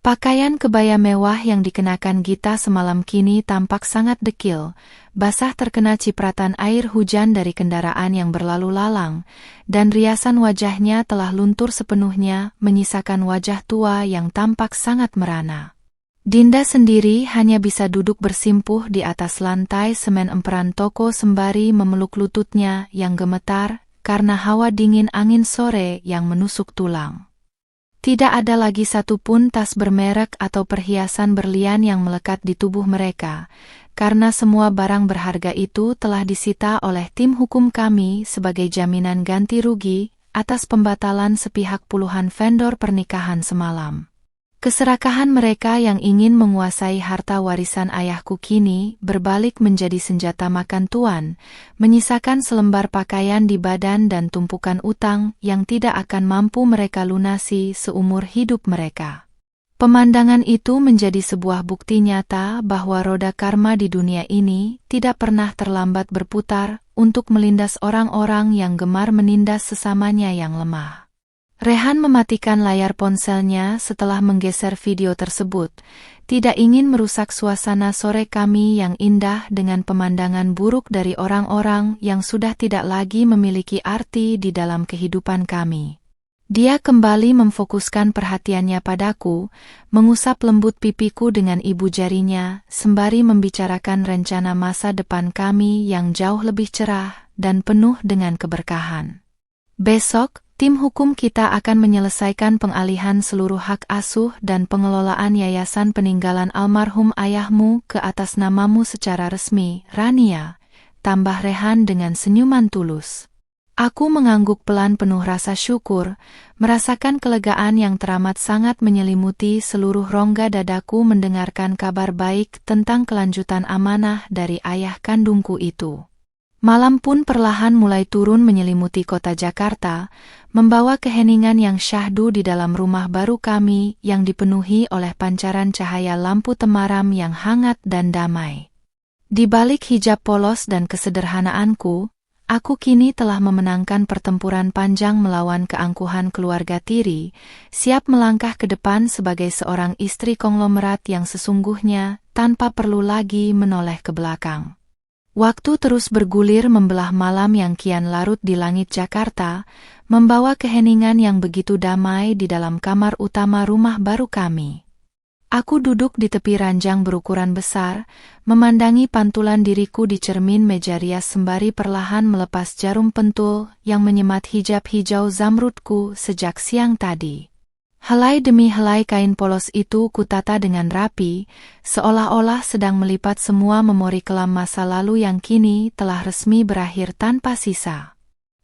Pakaian kebaya mewah yang dikenakan Gita semalam kini tampak sangat dekil, basah terkena cipratan air hujan dari kendaraan yang berlalu lalang, dan riasan wajahnya telah luntur sepenuhnya, menyisakan wajah tua yang tampak sangat merana. Dinda sendiri hanya bisa duduk bersimpuh di atas lantai semen emperan toko sembari memeluk lututnya yang gemetar karena hawa dingin angin sore yang menusuk tulang. Tidak ada lagi satupun tas bermerek atau perhiasan berlian yang melekat di tubuh mereka, karena semua barang berharga itu telah disita oleh tim hukum kami sebagai jaminan ganti rugi atas pembatalan sepihak puluhan vendor pernikahan semalam. Keserakahan mereka yang ingin menguasai harta warisan ayahku kini berbalik menjadi senjata makan tuan, menyisakan selembar pakaian di badan dan tumpukan utang yang tidak akan mampu mereka lunasi seumur hidup mereka. Pemandangan itu menjadi sebuah bukti nyata bahwa roda karma di dunia ini tidak pernah terlambat berputar untuk melindas orang-orang yang gemar menindas sesamanya yang lemah. Rehan mematikan layar ponselnya setelah menggeser video tersebut, tidak ingin merusak suasana sore kami yang indah dengan pemandangan buruk dari orang-orang yang sudah tidak lagi memiliki arti di dalam kehidupan kami. Dia kembali memfokuskan perhatiannya padaku, mengusap lembut pipiku dengan ibu jarinya, sembari membicarakan rencana masa depan kami yang jauh lebih cerah dan penuh dengan keberkahan. Besok, tim hukum kita akan menyelesaikan pengalihan seluruh hak asuh dan pengelolaan yayasan peninggalan almarhum ayahmu ke atas namamu secara resmi, Rania, tambah Rehan dengan senyuman tulus. Aku mengangguk pelan penuh rasa syukur, merasakan kelegaan yang teramat sangat menyelimuti seluruh rongga dadaku mendengarkan kabar baik tentang kelanjutan amanah dari ayah kandungku itu. Malam pun perlahan mulai turun menyelimuti kota Jakarta, membawa keheningan yang syahdu di dalam rumah baru kami yang dipenuhi oleh pancaran cahaya lampu temaram yang hangat dan damai. Di balik hijab polos dan kesederhanaanku, aku kini telah memenangkan pertempuran panjang melawan keangkuhan keluarga tiri, siap melangkah ke depan sebagai seorang istri konglomerat yang sesungguhnya tanpa perlu lagi menoleh ke belakang. Waktu terus bergulir membelah malam yang kian larut di langit Jakarta, membawa keheningan yang begitu damai di dalam kamar utama rumah baru kami. Aku duduk di tepi ranjang berukuran besar, memandangi pantulan diriku di cermin meja rias sembari perlahan melepas jarum pentul yang menyemat hijab hijau zamrudku sejak siang tadi. Helai demi helai kain polos itu kutata dengan rapi, seolah-olah sedang melipat semua memori kelam masa lalu yang kini telah resmi berakhir tanpa sisa.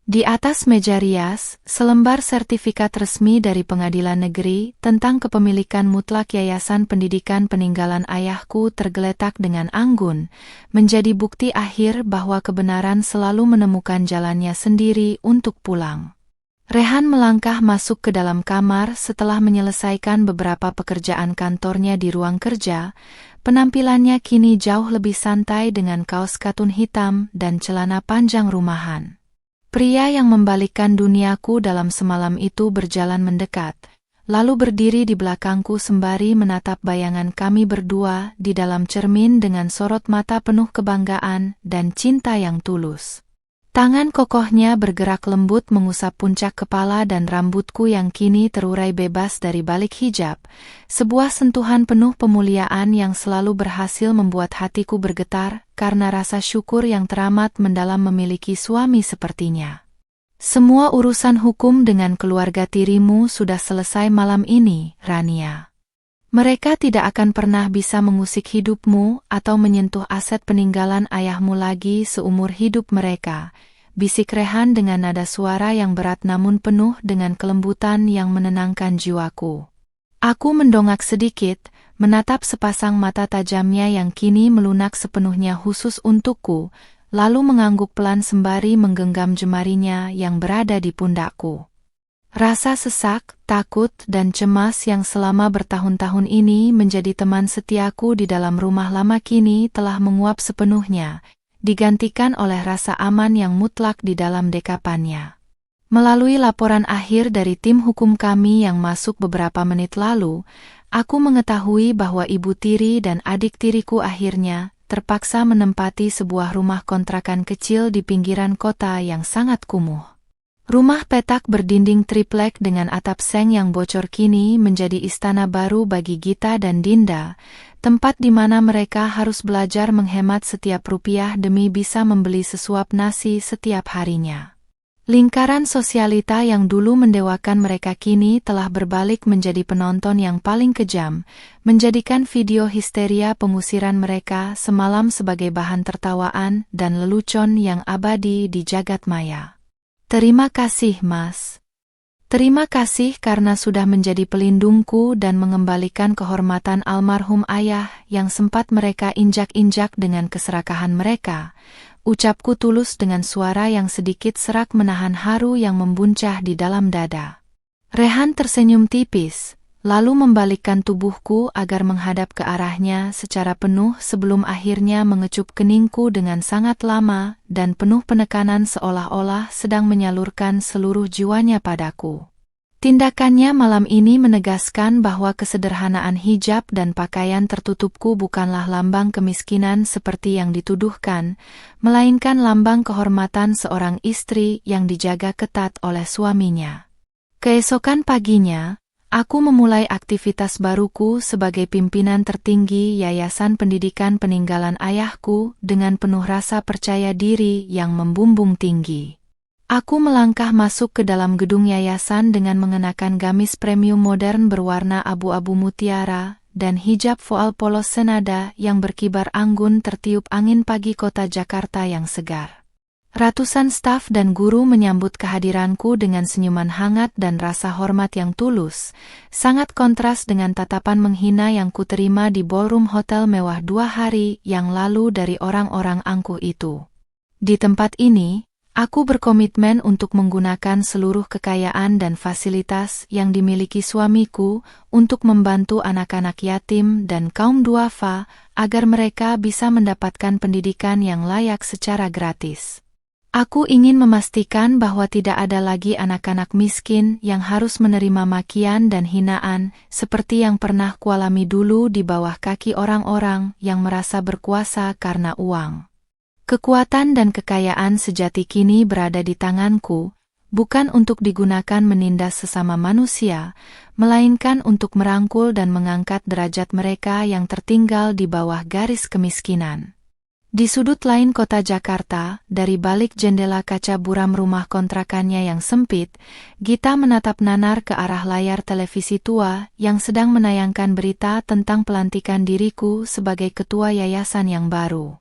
Di atas meja rias, selembar sertifikat resmi dari Pengadilan Negeri tentang kepemilikan mutlak Yayasan Pendidikan Peninggalan Ayahku tergeletak dengan anggun, menjadi bukti akhir bahwa kebenaran selalu menemukan jalannya sendiri untuk pulang. Rehan melangkah masuk ke dalam kamar setelah menyelesaikan beberapa pekerjaan kantornya di ruang kerja. Penampilannya kini jauh lebih santai dengan kaos katun hitam dan celana panjang rumahan. Pria yang membalikkan duniaku dalam semalam itu berjalan mendekat, lalu berdiri di belakangku sembari menatap bayangan kami berdua di dalam cermin dengan sorot mata penuh kebanggaan dan cinta yang tulus. Tangan kokohnya bergerak lembut mengusap puncak kepala dan rambutku yang kini terurai bebas dari balik hijab, sebuah sentuhan penuh pemuliaan yang selalu berhasil membuat hatiku bergetar karena rasa syukur yang teramat mendalam memiliki suami sepertinya. Semua urusan hukum dengan keluarga tirimu sudah selesai malam ini, Rania. Mereka tidak akan pernah bisa mengusik hidupmu atau menyentuh aset peninggalan ayahmu lagi seumur hidup mereka, bisik Rehan dengan nada suara yang berat namun penuh dengan kelembutan yang menenangkan jiwaku. Aku mendongak sedikit, menatap sepasang mata tajamnya yang kini melunak sepenuhnya khusus untukku, lalu mengangguk pelan sembari menggenggam jemarinya yang berada di pundakku. Rasa sesak, takut, dan cemas yang selama bertahun-tahun ini menjadi teman setiaku di dalam rumah lama kini telah menguap sepenuhnya, digantikan oleh rasa aman yang mutlak di dalam dekapannya. Melalui laporan akhir dari tim hukum kami yang masuk beberapa menit lalu, aku mengetahui bahwa ibu tiri dan adik tiriku akhirnya terpaksa menempati sebuah rumah kontrakan kecil di pinggiran kota yang sangat kumuh. Rumah petak berdinding triplek dengan atap seng yang bocor kini menjadi istana baru bagi Gita dan Dinda, tempat di mana mereka harus belajar menghemat setiap rupiah demi bisa membeli sesuap nasi setiap harinya. Lingkaran sosialita yang dulu mendewakan mereka kini telah berbalik menjadi penonton yang paling kejam, menjadikan video histeria pengusiran mereka semalam sebagai bahan tertawaan dan lelucon yang abadi di jagat maya. Terima kasih, Mas. Terima kasih karena sudah menjadi pelindungku dan mengembalikan kehormatan almarhum ayah yang sempat mereka injak-injak dengan keserakahan mereka. Ucapku tulus dengan suara yang sedikit serak menahan haru yang membuncah di dalam dada. Rehan tersenyum tipis, lalu membalikkan tubuhku agar menghadap ke arahnya secara penuh sebelum akhirnya mengecup keningku dengan sangat lama dan penuh penekanan seolah-olah sedang menyalurkan seluruh jiwanya padaku. Tindakannya malam ini menegaskan bahwa kesederhanaan hijab dan pakaian tertutupku bukanlah lambang kemiskinan seperti yang dituduhkan, melainkan lambang kehormatan seorang istri yang dijaga ketat oleh suaminya. Keesokan paginya, aku memulai aktivitas baruku sebagai pimpinan tertinggi Yayasan Pendidikan Peninggalan Ayahku dengan penuh rasa percaya diri yang membumbung tinggi. Aku melangkah masuk ke dalam gedung yayasan dengan mengenakan gamis premium modern berwarna abu-abu mutiara dan hijab voal polos senada yang berkibar anggun tertiup angin pagi kota Jakarta yang segar. Ratusan staf dan guru menyambut kehadiranku dengan senyuman hangat dan rasa hormat yang tulus, sangat kontras dengan tatapan menghina yang kuterima di ballroom hotel mewah 2 hari yang lalu dari orang-orang angkuh itu. Di tempat ini, aku berkomitmen untuk menggunakan seluruh kekayaan dan fasilitas yang dimiliki suamiku untuk membantu anak-anak yatim dan kaum duafa agar mereka bisa mendapatkan pendidikan yang layak secara gratis. Aku ingin memastikan bahwa tidak ada lagi anak-anak miskin yang harus menerima makian dan hinaan seperti yang pernah kualami dulu di bawah kaki orang-orang yang merasa berkuasa karena uang. Kekuatan dan kekayaan sejati kini berada di tanganku, bukan untuk digunakan menindas sesama manusia, melainkan untuk merangkul dan mengangkat derajat mereka yang tertinggal di bawah garis kemiskinan. Di sudut lain kota Jakarta, dari balik jendela kaca buram rumah kontrakannya yang sempit, Gita menatap nanar ke arah layar televisi tua yang sedang menayangkan berita tentang pelantikan diriku sebagai ketua yayasan yang baru.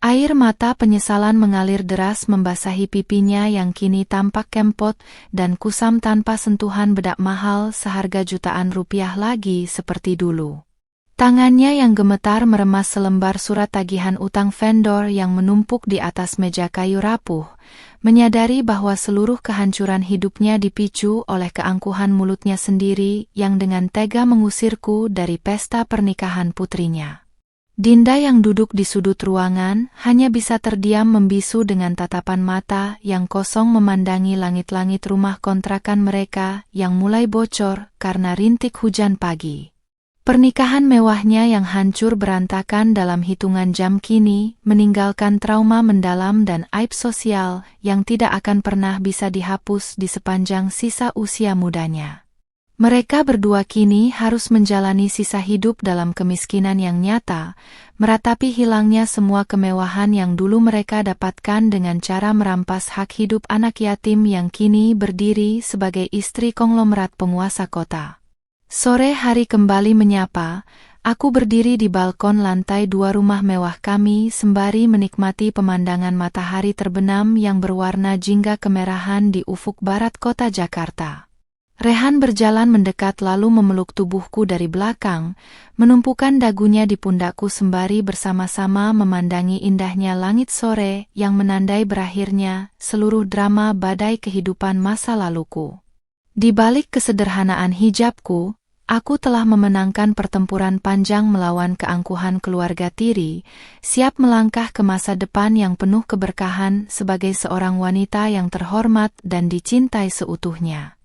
Air mata penyesalan mengalir deras membasahi pipinya yang kini tampak kempot dan kusam tanpa sentuhan bedak mahal seharga jutaan rupiah lagi seperti dulu. Tangannya yang gemetar meremas selembar surat tagihan utang vendor yang menumpuk di atas meja kayu rapuh, menyadari bahwa seluruh kehancuran hidupnya dipicu oleh keangkuhan mulutnya sendiri yang dengan tega mengusirku dari pesta pernikahan putrinya. Dinda yang duduk di sudut ruangan hanya bisa terdiam membisu dengan tatapan mata yang kosong memandangi langit-langit rumah kontrakan mereka yang mulai bocor karena rintik hujan pagi. Pernikahan mewahnya yang hancur berantakan dalam hitungan jam kini meninggalkan trauma mendalam dan aib sosial yang tidak akan pernah bisa dihapus di sepanjang sisa usia mudanya. Mereka berdua kini harus menjalani sisa hidup dalam kemiskinan yang nyata, meratapi hilangnya semua kemewahan yang dulu mereka dapatkan dengan cara merampas hak hidup anak yatim yang kini berdiri sebagai istri konglomerat penguasa kota. Sore hari kembali menyapa, aku berdiri di balkon lantai 2 rumah mewah kami sembari menikmati pemandangan matahari terbenam yang berwarna jingga kemerahan di ufuk barat kota Jakarta. Rehan berjalan mendekat lalu memeluk tubuhku dari belakang, menumpukan dagunya di pundakku sembari bersama-sama memandangi indahnya langit sore yang menandai berakhirnya seluruh drama badai kehidupan masa laluku. Di balik kesederhanaan hijabku, aku telah memenangkan pertempuran panjang melawan keangkuhan keluarga tiri, siap melangkah ke masa depan yang penuh keberkahan sebagai seorang wanita yang terhormat dan dicintai seutuhnya.